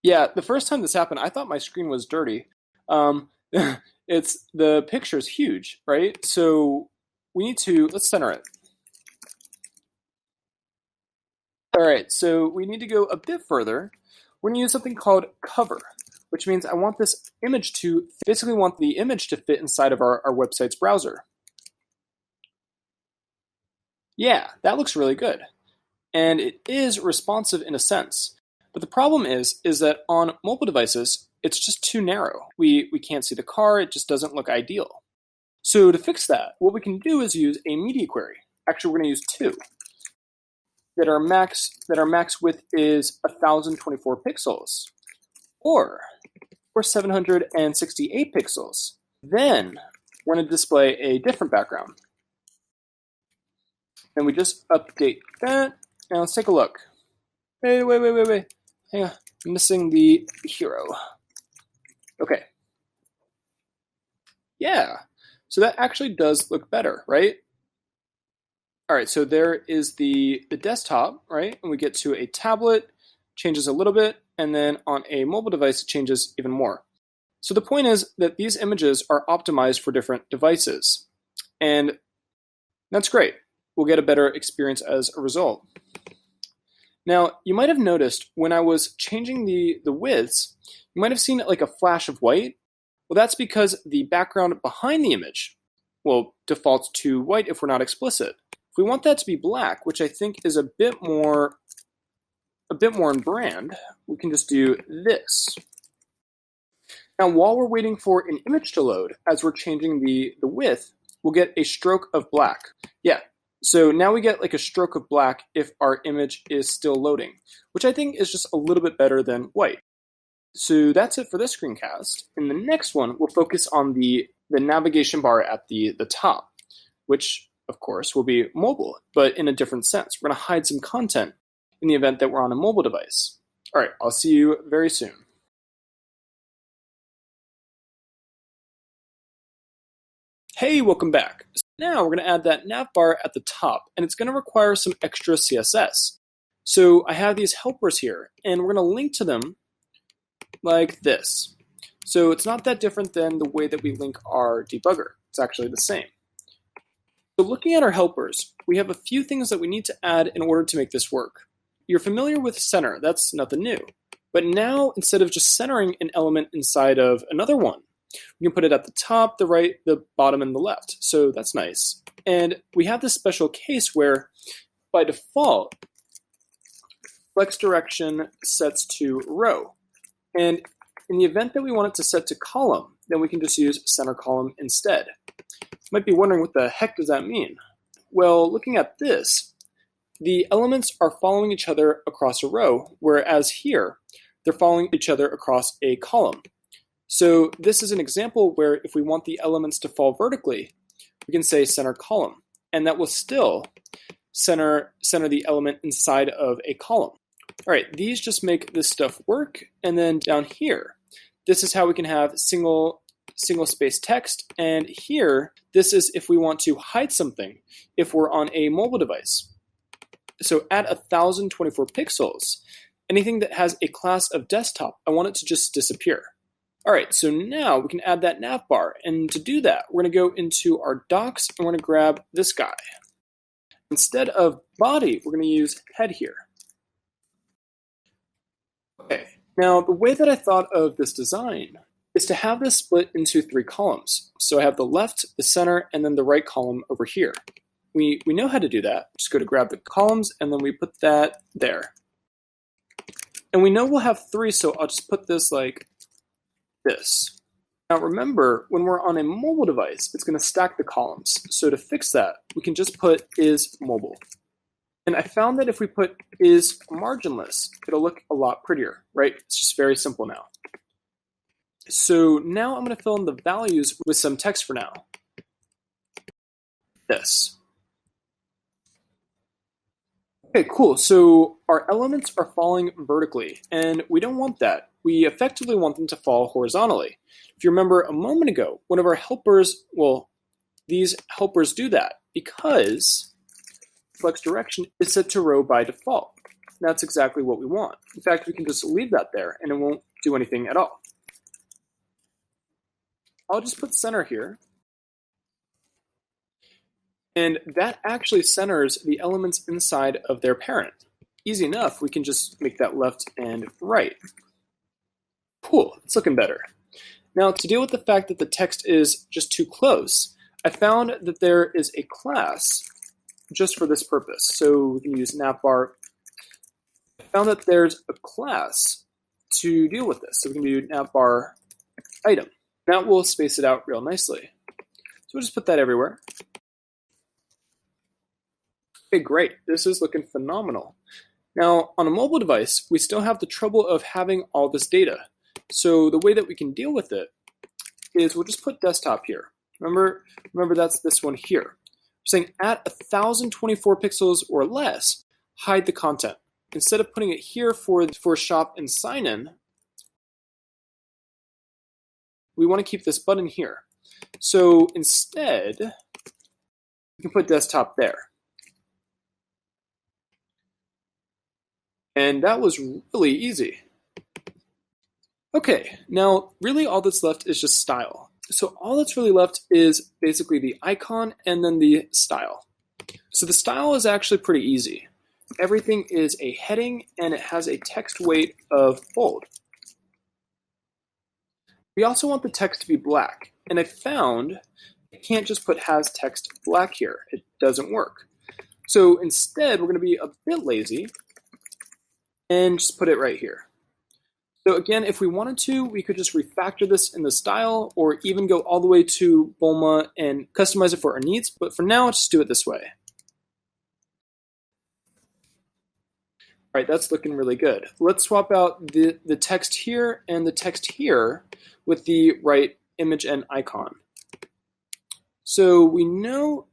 Yeah, the first time this happened, I thought my screen was dirty. It's the picture's huge, right? So we need to, let's center it. All right, so we need to go a bit further. We're going to use something called cover, which means I want this image to, basically want the image to fit inside of our website's browser. Yeah, that looks really good. And it is responsive in a sense. But the problem is that on mobile devices, it's just too narrow. We can't see the car, it just doesn't look ideal. So to fix that, what we can do is use a media query. Actually, we're going to use 2. That our max width is 1024 pixels, or 768 pixels. Then we're going to display a different background. And we just update that. Now let's take a look. Wait. Hang on, I'm missing the hero. Okay. Yeah, so that actually does look better, right? All right, so there is the desktop, right? And we get to a tablet, changes a little bit, and then on a mobile device, it changes even more. So the point is that these images are optimized for different devices. And that's great. We'll get a better experience as a result. Now, you might have noticed when I was changing the widths, you might have seen like a flash of white. Well, that's because the background behind the image, well, defaults to white if we're not explicit. If we want that to be black, which I think is a bit more in brand, we can just do this. Now, while we're waiting for an image to load, as we're changing the width, we'll get a stroke of black. Yeah, so now we get like a stroke of black if our image is still loading, which I think is just a little bit better than white. So that's it for this screencast. In the next one, we'll focus on the navigation bar at the top, which of course will be mobile, but in a different sense. We're going to hide some content in the event that we're on a mobile device. All right, I'll see you very soon. Hey, welcome back. So now we're going to add that nav bar at the top, and it's going to require some extra CSS. So I have these helpers here, and we're going to link to them like this. So it's not that different than the way that we link our debugger. It's actually the same. So looking at our helpers, we have a few things that we need to add in order to make this work. You're familiar with center, that's nothing new. But now, instead of just centering an element inside of another one, We can put it at the top, the right, the bottom, and the left. So that's nice. And we have this special case where by default, flex direction sets to row. And in the event that we want it to set to column, then we can just use center column instead. You might be wondering, what the heck does that mean? Well, looking at this, the elements are following each other across a row, whereas here, they're following each other across a column. So this is an example where if we want the elements to fall vertically, we can say center column, and that will still center the element inside of a column. All right, these just make this stuff work. And then down here, this is how we can have single space text. And here, this is if we want to hide something if we're on a mobile device. So at 1024 pixels, anything that has a class of desktop, I want it to just disappear. All right, so now we can add that nav bar. And to do that, we're going to go into our docs and we're going to grab this guy. Instead of body, we're going to use head here. Okay, now the way that I thought of this design is to have this split into 3 columns. So I have the left, the center, and then the right column over here. We know how to do that. Just go to grab the columns and then we put that there. And we know we'll have 3, so I'll just put this like this. Now remember, when we're on a mobile device, it's going to stack the columns. So to fix that, we can just put is mobile. And I found that if we put is marginless, it'll look a lot prettier, right? It's just very simple now. So now I'm going to fill in the values with some text for now. This. Okay, cool. So our elements are falling vertically, and we don't want that. We effectively want them to fall horizontally. If you remember a moment ago, one of our helpers, well, these helpers do that because flex direction is set to row by default. That's exactly what we want. In fact, we can just leave that there and it won't do anything at all. I'll just put center here. And that actually centers the elements inside of their parent. Easy enough, we can just make that left and right. Cool, it's looking better. Now, to deal with the fact that the text is just too close, I found that there is a class just for this purpose. So we can use navbar. I found that there's a class to deal with this. So we can do navbar item. That will space it out real nicely. So we'll just put that everywhere. Okay, great. This is looking phenomenal. Now, on a mobile device, we still have the trouble of having all this data. So the way that we can deal with it is we'll just put desktop here. Remember that's this one here. We're saying at 1024 pixels or less, hide the content. Instead of putting it here for shop and sign in, we want to keep this button here. So instead, we can put desktop there. And that was really easy. Okay, now really all that's left is just style. So all that's really left is basically the icon and then the style. So the style is actually pretty easy. Everything is a heading and it has a text weight of bold. We also want the text to be black. And I found I can't just put has text black here. It doesn't work. So instead, we're going to be a bit lazy and just put it right here. So again, if we wanted to, we could just refactor this in the style or even go all the way to Bulma and customize it for our needs. But for now, just do it this way. All right, that's looking really good. Let's swap out the text here and the text here with the right image and icon. So we know,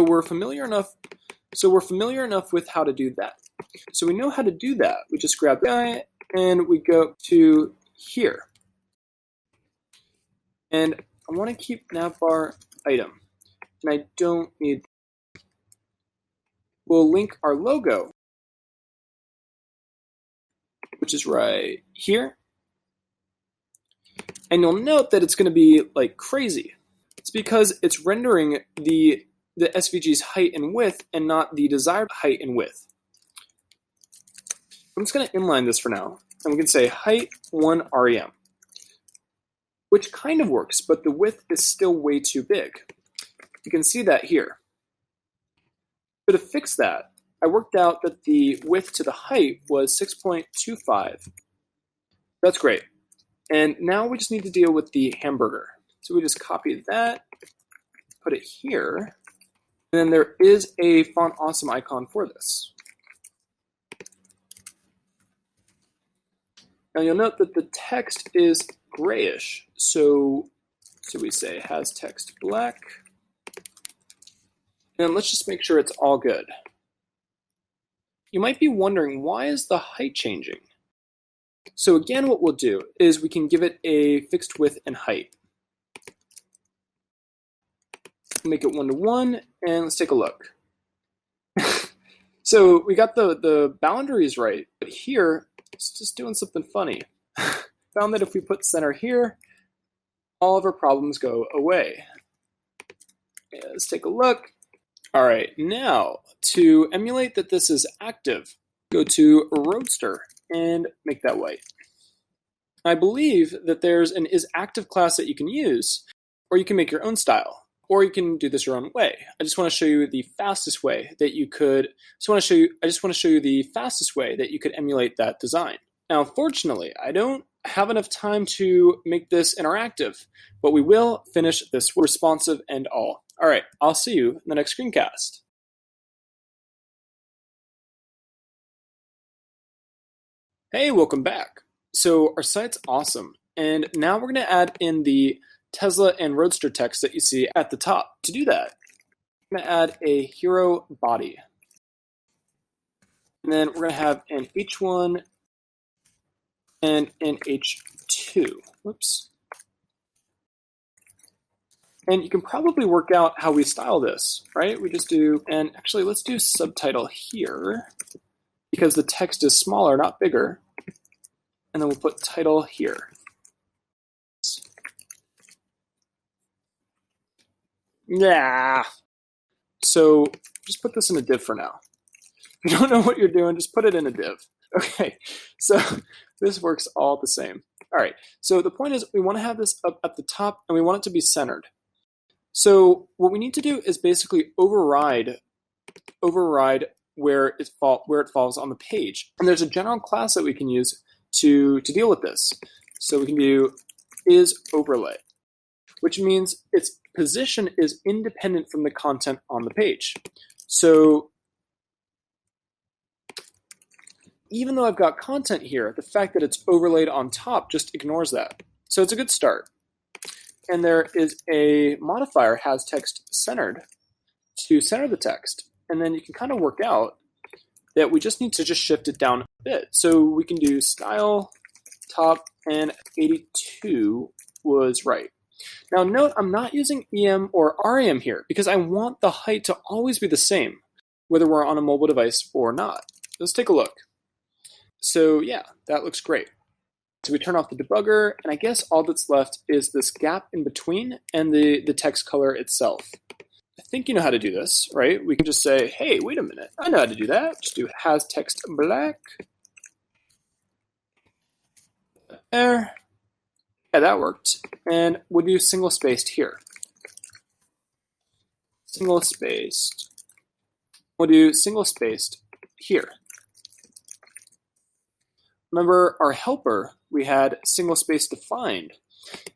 we're familiar enough with how to do that. So we know how to do that. We just grab the guy and we go to here. And I want to keep navbar item. And I don't need. We'll link our logo, which is right here. And you'll note that it's going to be like crazy. It's because it's rendering the SVG's height and width and not the desired height and width. I'm just going to inline this for now. And we can say height 1 rem. which kind of works, but the width is still way too big. You can see that here. So to fix that, I worked out that the width to the height was 6.25. That's great. And now we just need to deal with the hamburger. So we just copy that, put it here, and then there is a Font Awesome icon for this. Now you'll note that the text is grayish, so we say has text black. And let's just make sure it's all good. You might be wondering, why is the height changing? So again, what we'll do is we can give it a fixed width and height. Make it 1:1, and let's take a look. So we got the boundaries right, but here it's just doing something funny. Found that if we put center here, all of our problems go away. Yeah, let's take a look. All right, now to emulate that this is active, go to Roadster and make that white. I believe that there's an isActive class that you can use, or you can make your own style, or you can do this your own way. I just want to show you the fastest way that you could. I just want to show you the fastest way that you could emulate that design. Now, unfortunately, I don't have enough time to make this interactive, but we will finish this responsive and all. All right, I'll see you in the next screencast. Hey, welcome back. So our site's awesome, and now we're going to add in the Tesla and Roadster text that you see at the top. To do that, I'm going to add a hero body, and then we're going to have an H1 and an H2. Whoops. And you can probably work out how we style this, right? We just do, and actually let's do subtitle here because the text is smaller, not bigger. And then we'll put title here. Yeah. So just put this in a div for now. If you don't know what you're doing, just put it in a div. Okay, so this works all the same. All right, so the point is we want to have this up at the top and we want it to be centered. So what we need to do is basically override where it falls on the page. And there's a general class that we can use to deal with this. So we can do isOverlay, which means its position is independent from the content on the page. So even though I've got content here, the fact that it's overlaid on top just ignores that. So it's a good start. And there is a modifier, has text centered, to center the text. And then you can kind of work out that we just need to just shift it down a bit. So we can do style, top, and 82 was right. Now note, I'm not using EM or REM here because I want the height to always be the same, whether we're on a mobile device or not. Let's take a look. So yeah, that looks great. So we turn off the debugger, and I guess all that's left is this gap in between and the text color itself. I think you know how to do this, right? We can just say, hey, wait a minute, I know how to do that. Just do has text black. There. Yeah, that worked. And we'll do single spaced here. Single spaced. We'll do single spaced here. Remember our helper, we had single space defined.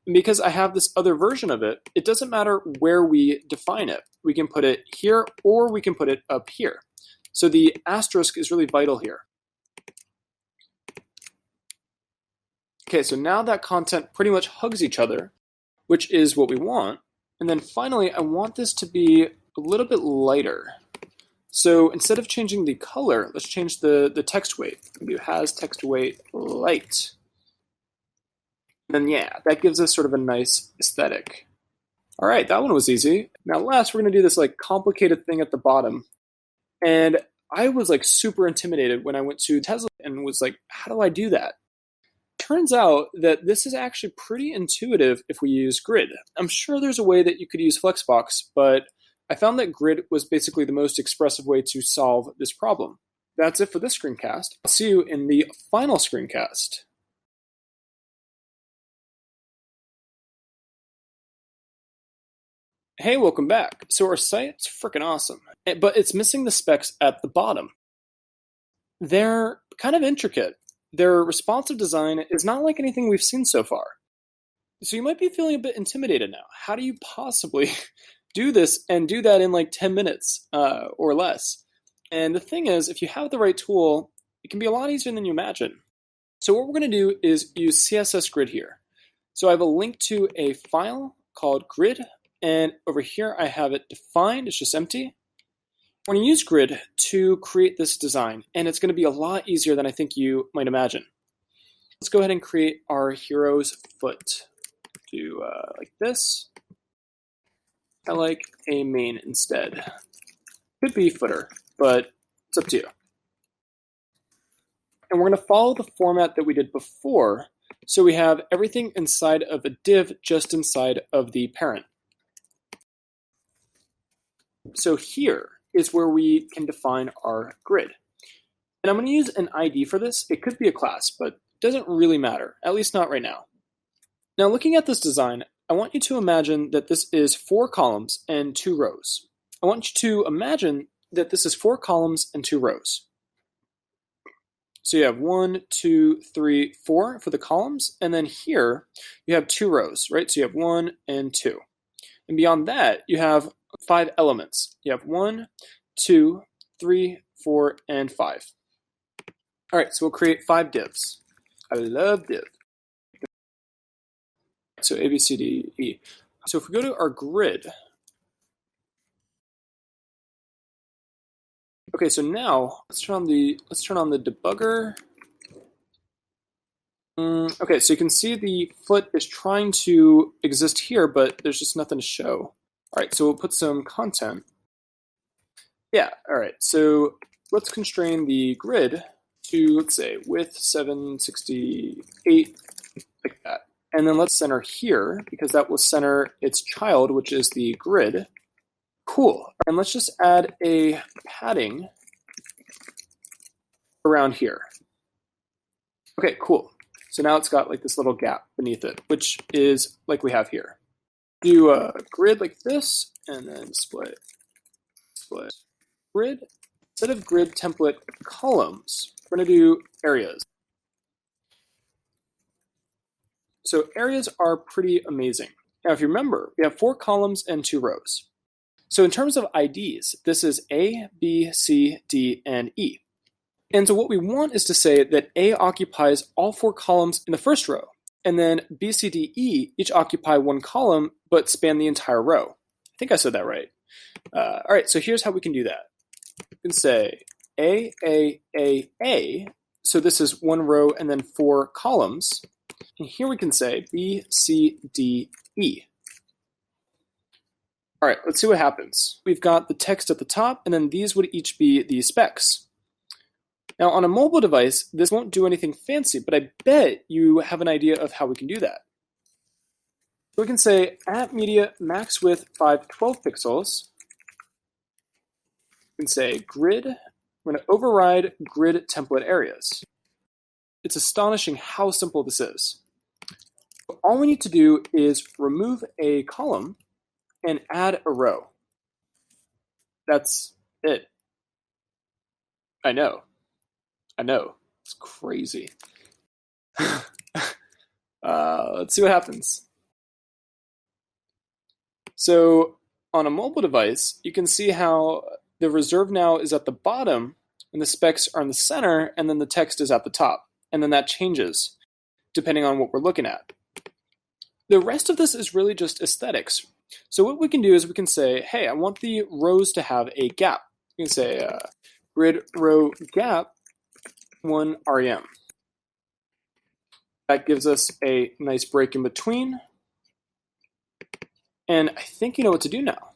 And because I have this other version of it, it doesn't matter where we define it. We can put it here or we can put it up here. So the asterisk is really vital here. Okay, so now that content pretty much hugs each other, which is what we want. And then finally, I want this to be a little bit lighter. So instead of changing the color, let's change the text weight. We do has text weight light. And then yeah, that gives us sort of a nice aesthetic. All right, that one was easy. Now last, we're gonna do this like complicated thing at the bottom. And I was like super intimidated when I went to Tesla and was like, how do I do that? Turns out that this is actually pretty intuitive if we use Grid. I'm sure there's a way that you could use Flexbox, but I found that Grid was basically the most expressive way to solve this problem. That's it for this screencast. I'll see you in the final screencast. Hey, welcome back. So our site's freaking awesome, but it's missing the specs at the bottom. They're kind of intricate. Their responsive design is not like anything we've seen so far. So you might be feeling a bit intimidated now. How do you possibly do this and do that in like 10 minutes or less? And the thing is, if you have the right tool, it can be a lot easier than you imagine. So what we're going to do is use CSS Grid here. So I have a link to a file called Grid, and over here I have it defined. It's just empty. We're going to use Grid to create this design, and it's going to be a lot easier than I think you might imagine. Let's go ahead and create our hero's foot. Do like this. I like a main instead. Could be footer, but it's up to you. And we're going to follow the format that we did before, so we have everything inside of a div just inside of the parent. So here is where we can define our grid. And I'm going to use an ID for this. It could be a class, but it doesn't really matter, at least not right now. Now looking at this design, I want you to imagine that this is 4 columns and 2 rows. I want you to imagine that this is 4 columns and 2 rows. So you have 1, 2, 3, 4 for the columns, and then here you have 2 rows, right? So you have 1 and 2. And beyond that, you have 5 elements. You have 1, 2, 3, 4, and 5. All right, so we'll create 5 divs. I love div. So A, B, C, D, E. So if we go to our grid, okay, so now let's turn on the debugger. Okay, so you can see the foot is trying to exist here, but there's just nothing to show. All right, so we'll put some content. Yeah, all right, so let's constrain the grid to, let's say, width 768, like that. And then let's center here, because that will center its child, which is the grid. Cool. And let's just add a padding around here. Okay, cool. So now it's got like this little gap beneath it, which is like we have here. Do a grid like this, and then split. Grid. Instead of grid template columns, we're going to do areas. So areas are pretty amazing. Now, if you remember, we have 4 columns and 2 rows. So in terms of IDs, this is A, B, C, D, and E. And so what we want is to say that A occupies all 4 columns in the first row, and then B, C, D, E each occupy 1 column, but span the entire row. I think I said that right. All right, so here's how we can do that. We can say A, A. So this is 1 row and then 4 columns. And here we can say B, C, D, E. All right, let's see what happens. We've got the text at the top, and then these would each be the specs. Now, on a mobile device, this won't do anything fancy, but I bet you have an idea of how we can do that. So we can say at media max width 512 pixels. We can say grid. We're going to override grid template areas. It's astonishing how simple this is. All we need to do is remove a column and add a row. That's it. I know. It's crazy. Let's see what happens. So on a mobile device, you can see how the reserve now is at the bottom and the specs are in the center, and then the text is at the top. And then that changes depending on what we're looking at. The rest of this is really just aesthetics. So what we can do is we can say, hey, I want the rows to have a gap. We can say grid row gap 1 rem. That gives us a nice break in between. And I think you know what to do now.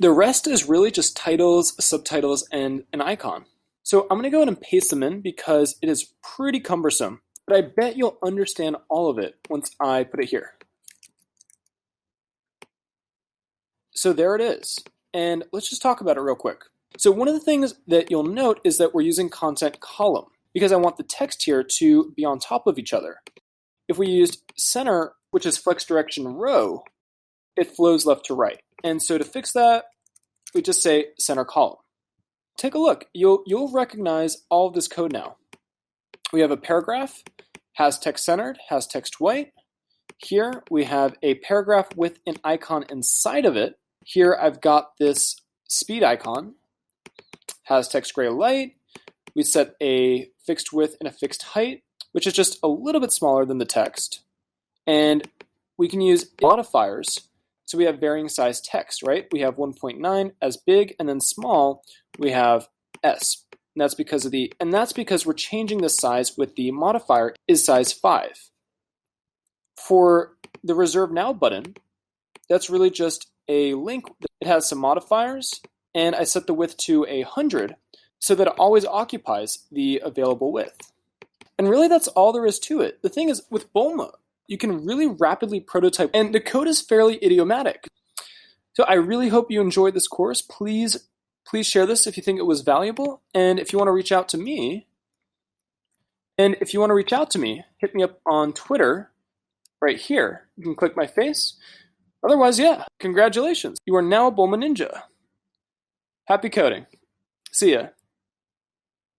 The rest is really just titles, subtitles, and an icon. So I'm going to go ahead and paste them in because it is pretty cumbersome, but I bet you'll understand all of it once I put it here. So there it is. And let's just talk about it real quick. So one of the things that you'll note is that we're using content column because I want the text here to be on top of each other. If we used center, which is flex direction row, it flows left to right. And so to fix that, we just say center column. Take a look. You'll recognize all of this code now. We have a paragraph, has text centered, has text white. Here we have a paragraph with an icon inside of it. Here I've got this speed icon, has text gray light. We set a fixed width and a fixed height, which is just a little bit smaller than the text. And we can use modifiers. So we have varying size text, right? We have 1.9 as big, and then small, we have S. And that's because we're changing the size with the modifier is size 5. For the Reserve Now button, that's really just a link. It has some modifiers, and I set the width to 100 so that it always occupies the available width. And really that's all there is to it. The thing is, with Bulma, you can really rapidly prototype, and the code is fairly idiomatic. So I really hope you enjoyed this course. Please share this if you think it was valuable. And if you want to reach out to me, hit me up on Twitter right here. You can click my face. Otherwise, yeah, congratulations. You are now a Bulma Ninja. Happy coding. See ya.